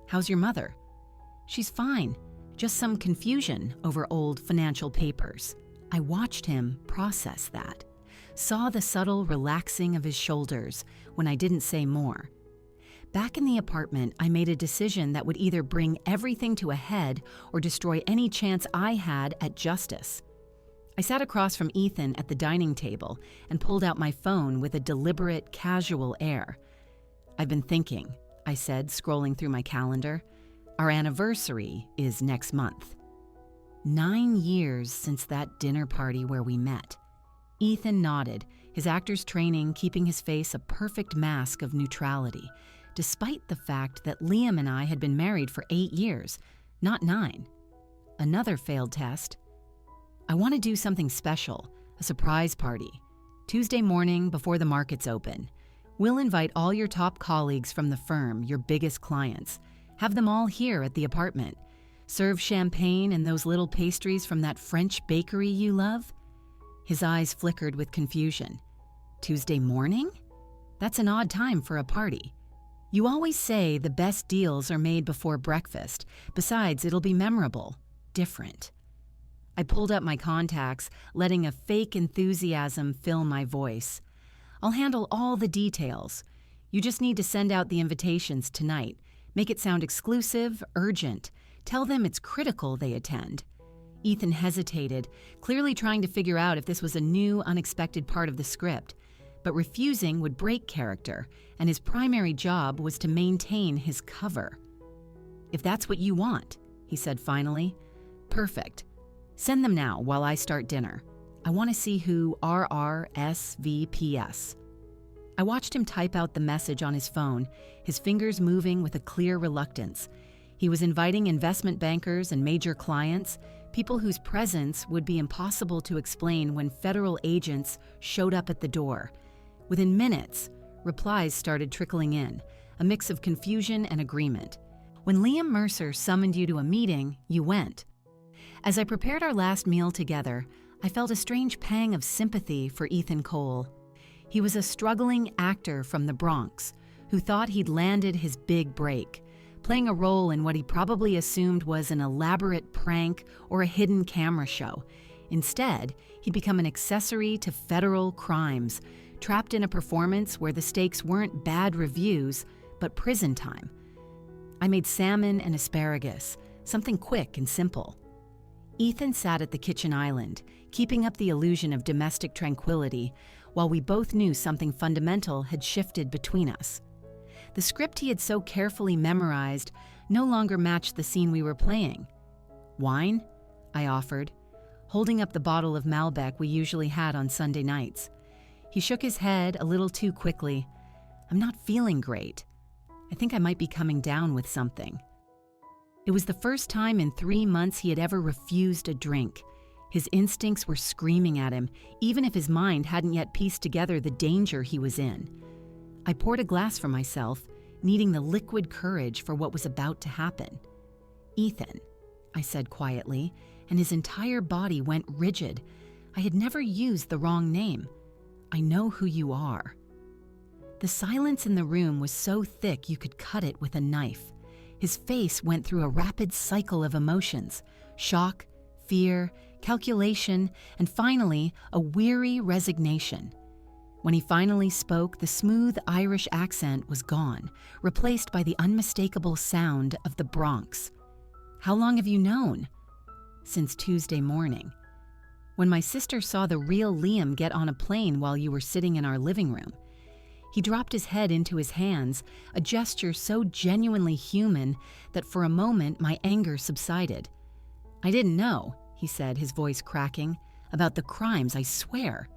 "How's your mother?" "She's fine. Just some confusion over old financial papers." I watched him process that, saw the subtle relaxing of his shoulders when I didn't say more. Back in the apartment, I made a decision that would either bring everything to a head or destroy any chance I had at justice. I sat across from Ethan at the dining table and pulled out my phone with a deliberate, casual air. "I've been thinking," I said, scrolling through my calendar. "Our anniversary is next month." 9 years since that dinner party where we met. Ethan nodded, his actor's training keeping his face a perfect mask of neutrality, despite the fact that Liam and I had been married for 8 years, not 9. Another failed test. "I want to do something special, a surprise party. Tuesday morning before the markets open. We'll invite all your top colleagues from the firm, your biggest clients. Have them all here at the apartment. Serve champagne and those little pastries from that French bakery you love." His eyes flickered with confusion. "Tuesday morning? That's an odd time for a party. You always say the best deals are made before breakfast. Besides, it'll be memorable, different." I pulled up my contacts, letting a fake enthusiasm fill my voice. "I'll handle all the details. You just need to send out the invitations tonight. Make it sound exclusive, urgent. Tell them it's critical they attend." Ethan hesitated, clearly trying to figure out if this was a new, unexpected part of the script. But refusing would break character, and his primary job was to maintain his cover. "If that's what you want," he said finally. "Perfect. Send them now while I start dinner. I want to see who RRSVPs." I watched him type out the message on his phone, his fingers moving with a clear reluctance. He was inviting investment bankers and major clients, people whose presence would be impossible to explain when federal agents showed up at the door. Within minutes, replies started trickling in, a mix of confusion and agreement. When Liam Mercer summoned you to a meeting, you went. As I prepared our last meal together, I felt a strange pang of sympathy for Ethan Cole. He was a struggling actor from the Bronx who thought he'd landed his big break, playing a role in what he probably assumed was an elaborate prank or a hidden camera show. Instead, he'd become an accessory to federal crimes, trapped in a performance where the stakes weren't bad reviews, but prison time. I made salmon and asparagus, something quick and simple. Ethan sat at the kitchen island, keeping up the illusion of domestic tranquility, while we both knew something fundamental had shifted between us. The script he had so carefully memorized no longer matched the scene we were playing. "Wine?" I offered, holding up the bottle of Malbec we usually had on Sunday nights. He shook his head a little too quickly. "I'm not feeling great. I think I might be coming down with something." It was the first time in 3 months he had ever refused a drink. His instincts were screaming at him, even if his mind hadn't yet pieced together the danger he was in. I poured a glass for myself, needing the liquid courage for what was about to happen. "Ethan," I said quietly, and his entire body went rigid. I had never used the wrong name. "I know who you are." The silence in the room was so thick you could cut it with a knife. His face went through a rapid cycle of emotions: shock, fear, calculation, and finally, a weary resignation. When he finally spoke, the smooth Irish accent was gone, replaced by the unmistakable sound of the Bronx. "How long have you known?" "Since Tuesday morning. When my sister saw the real Liam get on a plane while you were sitting in our living room." He dropped his head into his hands, a gesture so genuinely human that for a moment my anger subsided. "I didn't know," he said, his voice cracking, "about the crimes, I swear.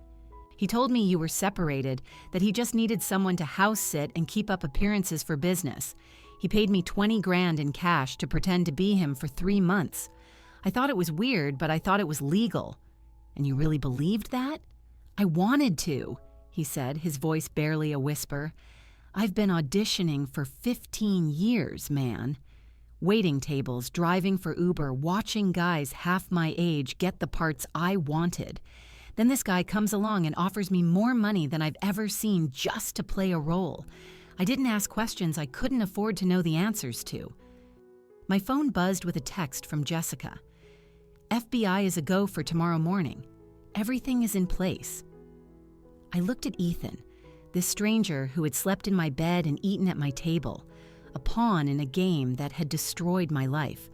He told me you were separated, that he just needed someone to house sit and keep up appearances for business. He paid me 20 grand in cash to pretend to be him for 3 months. I thought it was weird, but I thought it was legal." "And you really believed that?" "I wanted to," he said, his voice barely a whisper. "I've been auditioning for 15 years, man. Waiting tables, driving for Uber, watching guys half my age get the parts I wanted. Then this guy comes along and offers me more money than I've ever seen just to play a role. I didn't ask questions I couldn't afford to know the answers to." My phone buzzed with a text from Jessica. "FBI is a go for tomorrow morning. Everything is in place." I looked at Ethan, this stranger who had slept in my bed and eaten at my table, a pawn in a game that had destroyed my life.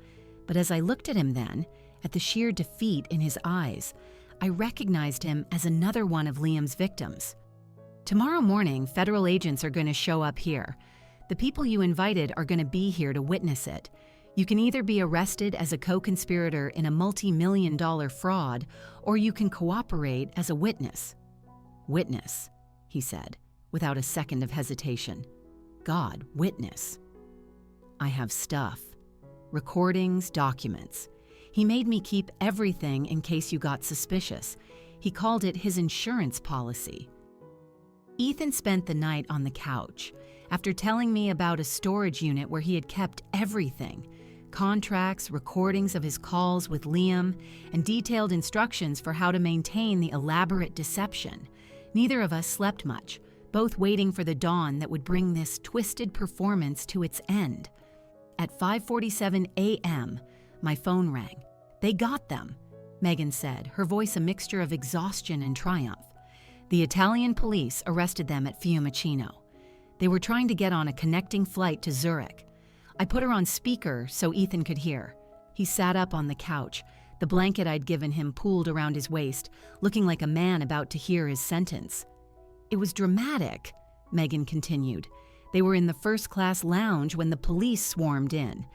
But as I looked at him then, at the sheer defeat in his eyes, I recognized him as another one of Liam's victims. "Tomorrow morning, federal agents are going to show up here. The people you invited are going to be here to witness it. You can either be arrested as a co-conspirator in a multi-million-dollar fraud, or you can cooperate as a witness." "Witness," he said, without a second of hesitation. "God, witness." "I have stuff. Recordings, documents. He made me keep everything in case you got suspicious. He called it his insurance policy." Ethan spent the night on the couch, after telling me about a storage unit where he had kept everything: contracts, recordings of his calls with Liam, and detailed instructions for how to maintain the elaborate deception. Neither of us slept much, both waiting for the dawn that would bring this twisted performance to its end. At 5:47 a.m., my phone rang. "They got them," Megan said, her voice a mixture of exhaustion and triumph. "The Italian police arrested them at Fiumicino. They were trying to get on a connecting flight to Zurich. I put her on speaker so Ethan could hear." He sat up on the couch, the blanket I'd given him pooled around his waist, looking like a man about to hear his sentence. "It was dramatic," Megan continued. "They were in the first-class lounge when the police swarmed in.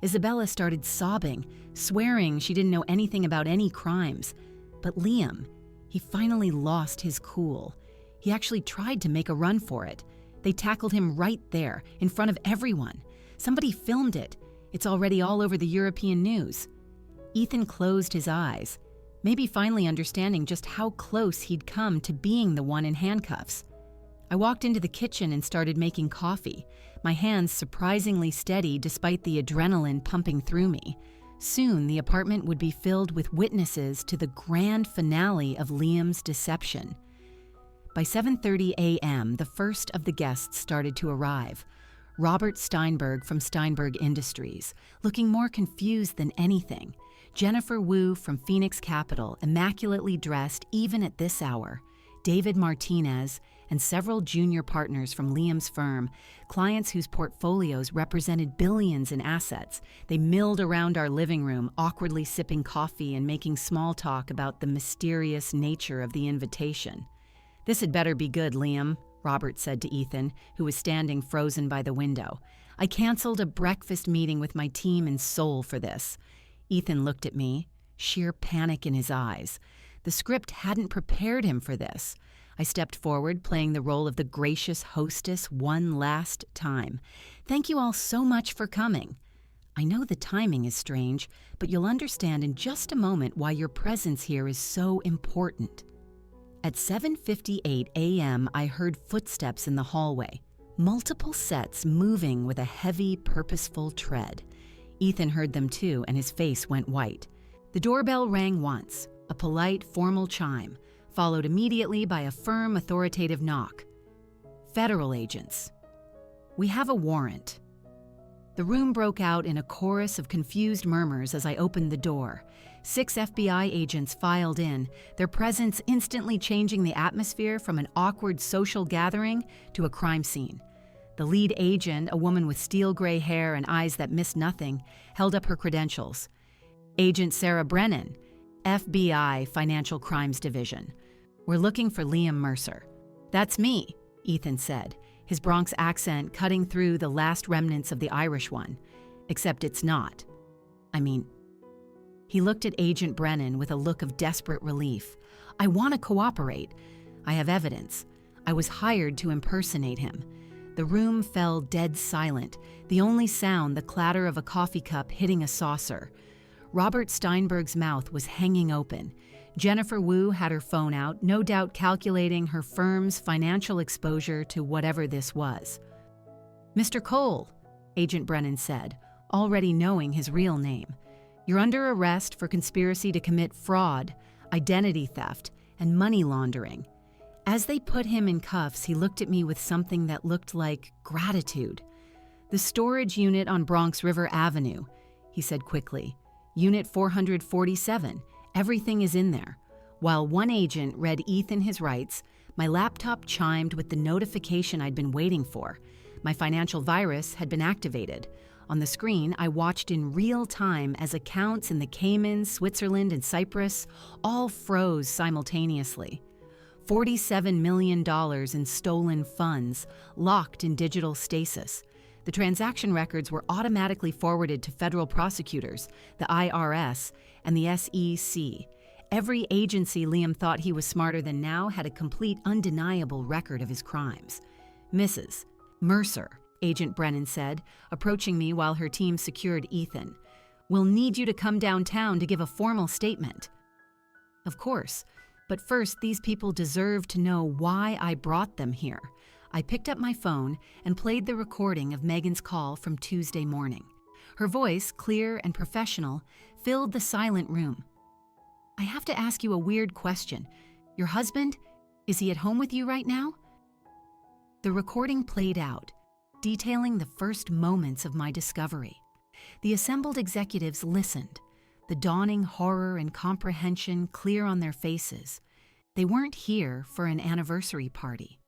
Isabella started sobbing, swearing she didn't know anything about any crimes. But Liam, he finally lost his cool. He actually tried to make a run for it. They tackled him right there, in front of everyone. Somebody filmed it. It's already all over the European news." Ethan closed his eyes, maybe finally understanding just how close he'd come to being the one in handcuffs. I walked into the kitchen and started making coffee, my hands surprisingly steady despite the adrenaline pumping through me. Soon, the apartment would be filled with witnesses to the grand finale of Liam's deception. By 7:30 a.m., the first of the guests started to arrive. Robert Steinberg from Steinberg Industries, looking more confused than anything. Jennifer Wu from Phoenix Capital, immaculately dressed even at this hour. David Martinez, and several junior partners from Liam's firm, clients whose portfolios represented billions in assets. They milled around our living room, awkwardly sipping coffee and making small talk about the mysterious nature of the invitation. "This had better be good, Liam," Robert said to Ethan, who was standing frozen by the window. "I canceled a breakfast meeting with my team in Seoul for this." Ethan looked at me, sheer panic in his eyes. The script hadn't prepared him for this. I stepped forward, playing the role of the gracious hostess one last time. "Thank you all so much for coming. I know the timing is strange, but you'll understand in just a moment why your presence here is so important." At 7:58 a.m., I heard footsteps in the hallway, multiple sets moving with a heavy, purposeful tread. Ethan heard them too, and his face went white. The doorbell rang once, a polite, formal chime, followed immediately by a firm, authoritative knock. "Federal agents. We have a warrant." The room broke out in a chorus of confused murmurs as I opened the door. 6 FBI agents filed in, their presence instantly changing the atmosphere from an awkward social gathering to a crime scene. The lead agent, a woman with steel gray hair and eyes that missed nothing, held up her credentials. "Agent Sarah Brennan, FBI Financial Crimes Division. We're looking for Liam Mercer." "That's me," Ethan said, his Bronx accent cutting through the last remnants of the Irish one. "Except it's not. He looked at Agent Brennan with a look of desperate relief. "I want to cooperate. I have evidence. I was hired to impersonate him." The room fell dead silent, the only sound the clatter of a coffee cup hitting a saucer. Robert Steinberg's mouth was hanging open. Jennifer Wu had her phone out, no doubt calculating her firm's financial exposure to whatever this was. "Mr. Cole," Agent Brennan said, already knowing his real name, "you're under arrest for conspiracy to commit fraud, identity theft, and money laundering." As they put him in cuffs, he looked at me with something that looked like gratitude. "The storage unit on Bronx River Avenue," he said quickly. "Unit 447. Everything is in there." While one agent read Ethan his rights, my laptop chimed with the notification I'd been waiting for. My financial virus had been activated. On the screen, I watched in real time as accounts in the Caymans, Switzerland, and Cyprus all froze simultaneously. $47 million in stolen funds, locked in digital stasis. The transaction records were automatically forwarded to federal prosecutors, the IRS, and the SEC. Every agency Liam thought he was smarter than now had a complete, undeniable record of his crimes. "Mrs. Mercer," Agent Brennan said, approaching me while her team secured Ethan. "We'll need you to come downtown to give a formal statement." Of course, but first these people deserve to know why I brought them here. I picked up my phone and played the recording of Megan's call from Tuesday morning. Her voice, clear and professional, filled the silent room. "I have to ask you a weird question. Your husband, is he at home with you right now?" The recording played out, detailing the first moments of my discovery. The assembled executives listened, the dawning horror and comprehension clear on their faces. They weren't here for an anniversary party.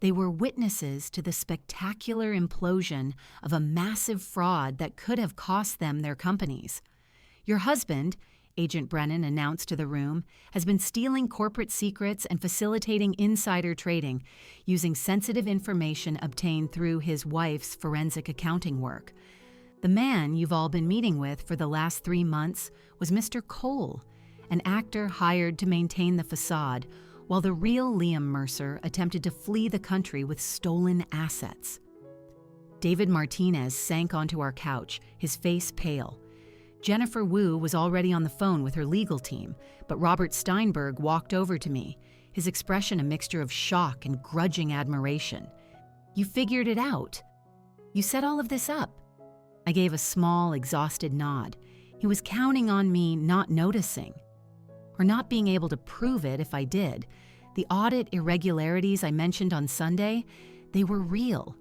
They were witnesses to the spectacular implosion of a massive fraud that could have cost them their companies. "Your husband," Agent Brennan announced to the room, "has been stealing corporate secrets and facilitating insider trading using sensitive information obtained through his wife's forensic accounting work. The man you've all been meeting with for the last 3 months was Mr. Cole, an actor hired to maintain the facade, while the real Liam Mercer attempted to flee the country with stolen assets." David Martinez sank onto our couch, his face pale. Jennifer Wu was already on the phone with her legal team, but Robert Steinberg walked over to me, his expression a mixture of shock and grudging admiration. "You figured it out. You set all of this up." I gave a small, exhausted nod. He was counting on me not noticing, or not being able to prove it if I did. The audit irregularities I mentioned on Sunday, they were real.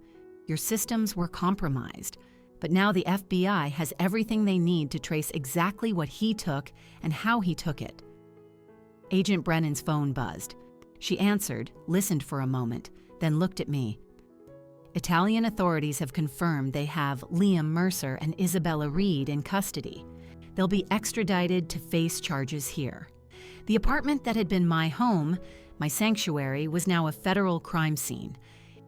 Your systems were compromised. But now the FBI has everything they need to trace exactly what he took and how he took it. Agent Brennan's phone buzzed. She answered, listened for a moment, then looked at me. Italian authorities have confirmed they have Liam Mercer and Isabella Reed in custody. They'll be extradited to face charges here. The apartment that had been my home, my sanctuary, was now a federal crime scene.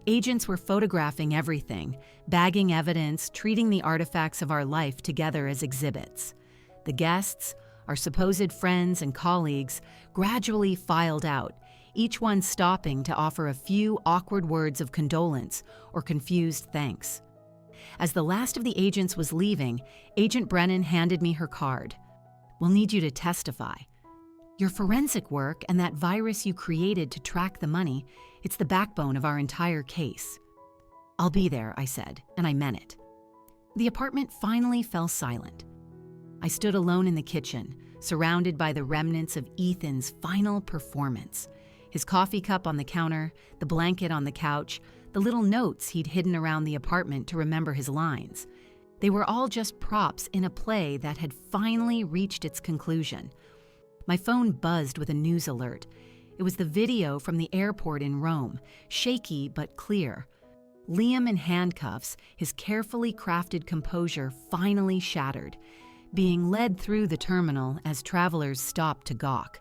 Agents were photographing everything, bagging evidence, treating the artifacts of our life together as exhibits. The guests, our supposed friends and colleagues, gradually filed out, each one stopping to offer a few awkward words of condolence or confused thanks. As the last of the agents was leaving, Agent Brennan handed me her card. "We'll need you to testify. Your forensic work and that virus you created to track the money, it's the backbone of our entire case." "I'll be there," I said, and I meant it. The apartment finally fell silent. I stood alone in the kitchen, surrounded by the remnants of Ethan's final performance. His coffee cup on the counter, the blanket on the couch, the little notes he'd hidden around the apartment to remember his lines. They were all just props in a play that had finally reached its conclusion. My phone buzzed with a news alert. It was the video from the airport in Rome, shaky but clear. Liam in handcuffs, his carefully crafted composure finally shattered, being led through the terminal as travelers stopped to gawk.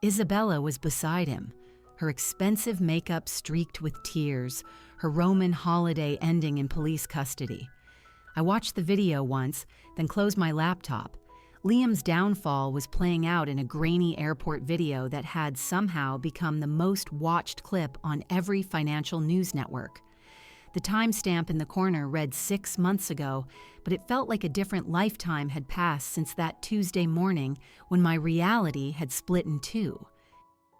Isabella was beside him, her expensive makeup streaked with tears, her Roman holiday ending in police custody. I watched the video once, then closed my laptop. Liam's downfall was playing out in a grainy airport video that had somehow become the most watched clip on every financial news network. The timestamp in the corner read 6 months ago, but it felt like a different lifetime had passed since that Tuesday morning when my reality had split in two.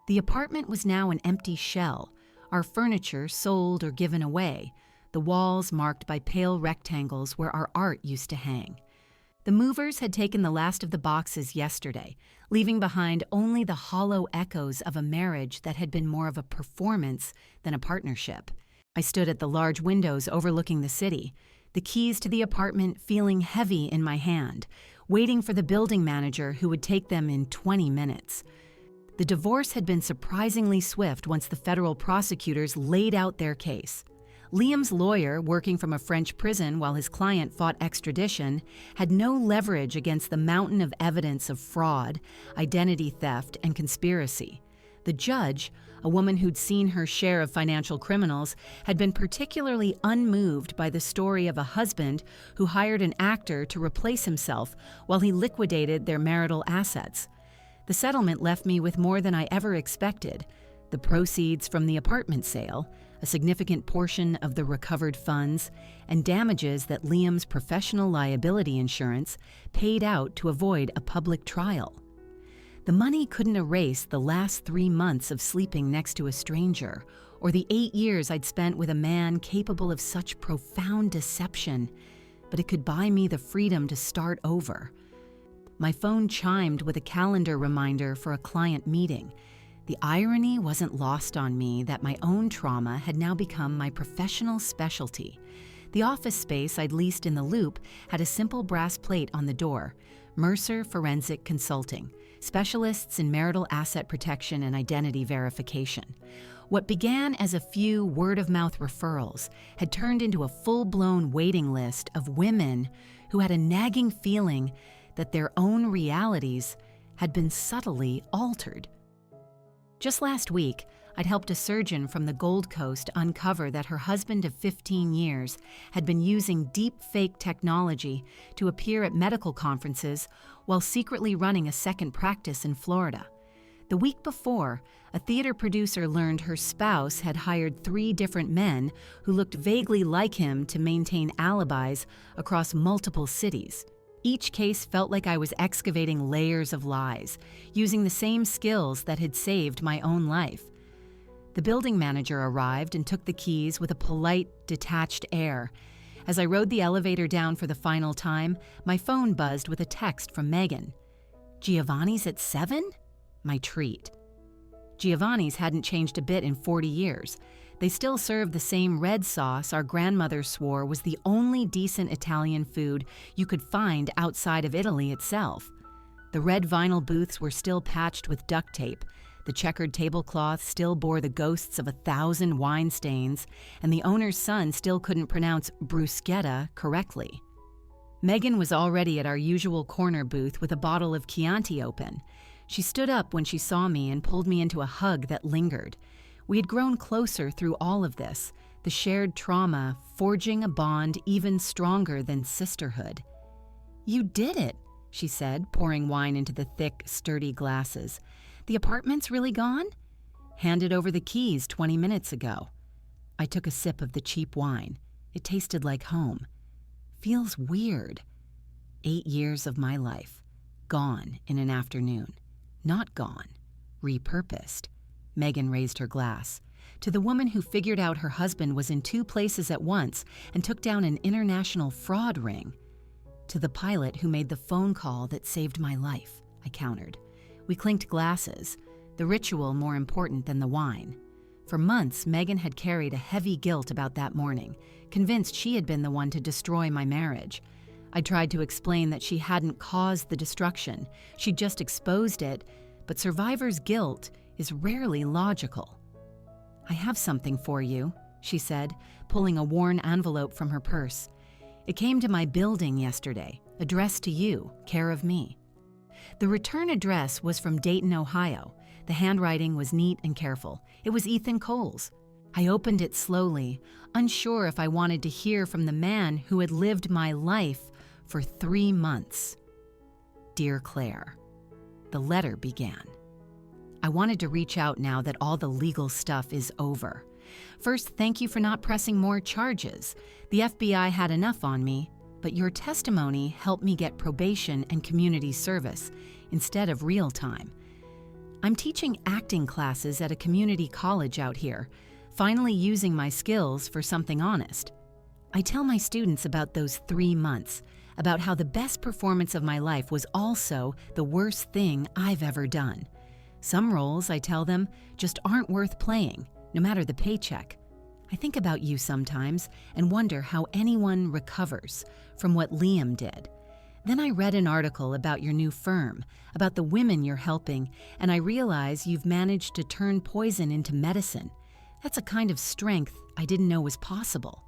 The apartment was now an empty shell, our furniture sold or given away, the walls marked by pale rectangles where our art used to hang. The movers had taken the last of the boxes yesterday, leaving behind only the hollow echoes of a marriage that had been more of a performance than a partnership. I stood at the large windows overlooking the city, the keys to the apartment feeling heavy in my hand, waiting for the building manager who would take them in 20 minutes. The divorce had been surprisingly swift once the federal prosecutors laid out their case. Liam's lawyer, working from a French prison while his client fought extradition, had no leverage against the mountain of evidence of fraud, identity theft, and conspiracy. The judge, a woman who'd seen her share of financial criminals, had been particularly unmoved by the story of a husband who hired an actor to replace himself while he liquidated their marital assets. The settlement left me with more than I ever expected: the proceeds from the apartment sale, a significant portion of the recovered funds, and damages that Liam's professional liability insurance paid out to avoid a public trial. The money couldn't erase the last 3 months of sleeping next to a stranger, or the 8 years I'd spent with a man capable of such profound deception, but it could buy me the freedom to start over. My phone chimed with a calendar reminder for a client meeting. The irony wasn't lost on me that my own trauma had now become my professional specialty. The office space I'd leased in the Loop had a simple brass plate on the door: Mercer Forensic Consulting, specialists in marital asset protection and identity verification. What began as a few word-of-mouth referrals had turned into a full-blown waiting list of women who had a nagging feeling that their own realities had been subtly altered. Just last week, I'd helped a surgeon from the Gold Coast uncover that her husband of 15 years had been using deep-fake technology to appear at medical conferences while secretly running a second practice in Florida. The week before, a theater producer learned her spouse had hired 3 different men who looked vaguely like him to maintain alibis across multiple cities. Each case felt like I was excavating layers of lies, using the same skills that had saved my own life. The building manager arrived and took the keys with a polite, detached air. As I rode the elevator down for the final time, my phone buzzed with a text from Megan. "Giovanni's at 7? My treat." Giovanni's hadn't changed a bit in 40 years. They still serve the same red sauce our grandmother swore was the only decent Italian food you could find outside of Italy itself. The red vinyl booths were still patched with duct tape, the checkered tablecloth still bore the ghosts of 1,000 wine stains, and the owner's son still couldn't pronounce bruschetta correctly. Megan was already at our usual corner booth with a bottle of Chianti open. She stood up when she saw me and pulled me into a hug that lingered. We had grown closer through all of this, the shared trauma forging a bond even stronger than sisterhood. "You did it," she said, pouring wine into the thick, sturdy glasses. "The apartment's really gone?" "Handed over the keys 20 minutes ago." I took a sip of the cheap wine. It tasted like home. Feels weird. 8 years of my life, gone in an afternoon. Not gone, repurposed. Megan raised her glass. To the woman who figured out her husband was in 2 places at once and took down an international fraud ring. To the pilot who made the phone call that saved my life, I countered. We clinked glasses, the ritual more important than the wine. For months, Megan had carried a heavy guilt about that morning, convinced she had been the one to destroy my marriage. I tried to explain that she hadn't caused the destruction, she'd just exposed it, but survivor's guilt is rarely logical. "I have something for you," she said, pulling a worn envelope from her purse. "It came to my building yesterday, addressed to you, care of me." The return address was from Dayton, Ohio. The handwriting was neat and careful. It was Ethan Cole's. I opened it slowly, unsure if I wanted to hear from the man who had lived my life for 3 months. "Dear Claire," the letter began. "I wanted to reach out now that all the legal stuff is over. First, thank you for not pressing more charges. The FBI had enough on me, but your testimony helped me get probation and community service instead of real time. I'm teaching acting classes at a community college out here, finally using my skills for something honest. I tell my students about those 3 months, about how the best performance of my life was also the worst thing I've ever done. Some roles, I tell them, just aren't worth playing, no matter the paycheck. I think about you sometimes and wonder how anyone recovers from what Liam did. Then I read an article about your new firm, about the women you're helping, and I realize you've managed to turn poison into medicine. That's a kind of strength I didn't know was possible.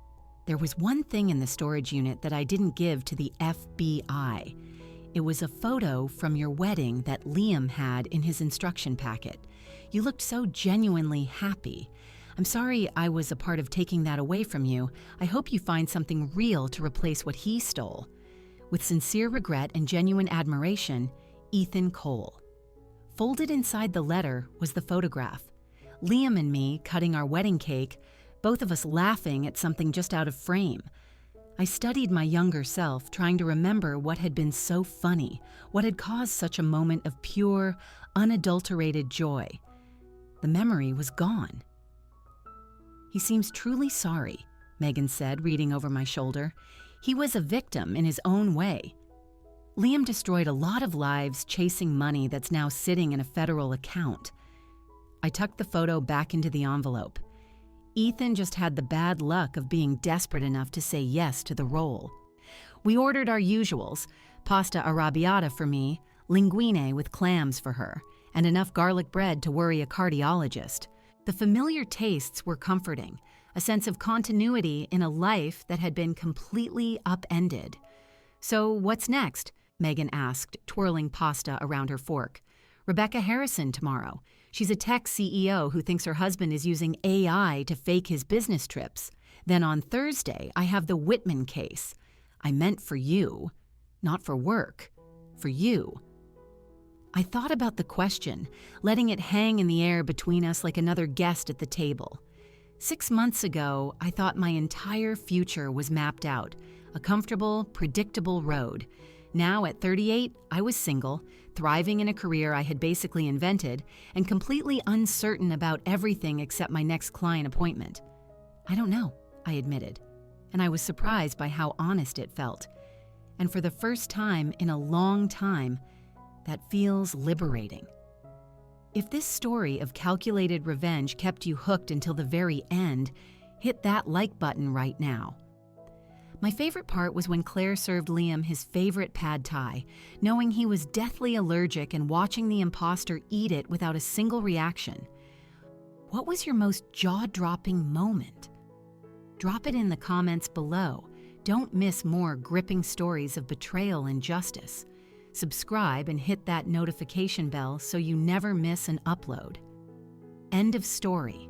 There was one thing in the storage unit that I didn't give to the FBI. It was a photo from your wedding that Liam had in his instruction packet. You looked so genuinely happy. I'm sorry I was a part of taking that away from you. I hope you find something real to replace what he stole. With sincere regret and genuine admiration, Ethan Cole. Folded inside the letter was the photograph. Liam and me cutting our wedding cake, both of us laughing at something just out of frame. I studied my younger self, trying to remember what had been so funny, what had caused such a moment of pure, unadulterated joy. The memory was gone. "He seems truly sorry," Megan said, reading over my shoulder. "He was a victim in his own way. Liam destroyed a lot of lives chasing money that's now sitting in a federal account." I tucked the photo back into the envelope. Ethan just had the bad luck of being desperate enough to say yes to the role. We ordered our usuals, pasta arrabbiata for me, linguine with clams for her, and enough garlic bread to worry a cardiologist. The familiar tastes were comforting, a sense of continuity in a life that had been completely upended. "So what's next?" Megan asked, twirling pasta around her fork. "Rebecca Harrison tomorrow. She's a tech CEO who thinks her husband is using AI to fake his business trips. Then on Thursday, I have the Whitman case. I meant for you, not for work, for you." I thought about the question, letting it hang in the air between us like another guest at the table. 6 months ago, I thought my entire future was mapped out, a comfortable, predictable road. Now, at 38, I was single, thriving in a career I had basically invented, and completely uncertain about everything except my next client appointment. "I don't know," I admitted, and I was surprised by how honest it felt. And for the first time in a long time, that feels liberating. If this story of calculated revenge kept you hooked until the very end, hit that like button right now. My favorite part was when Claire served Liam his favorite pad thai, knowing he was deathly allergic and watching the imposter eat it without a single reaction. What was your most jaw-dropping moment? Drop it in the comments below. Don't miss more gripping stories of betrayal and justice. Subscribe and hit that notification bell so you never miss an upload. End of story.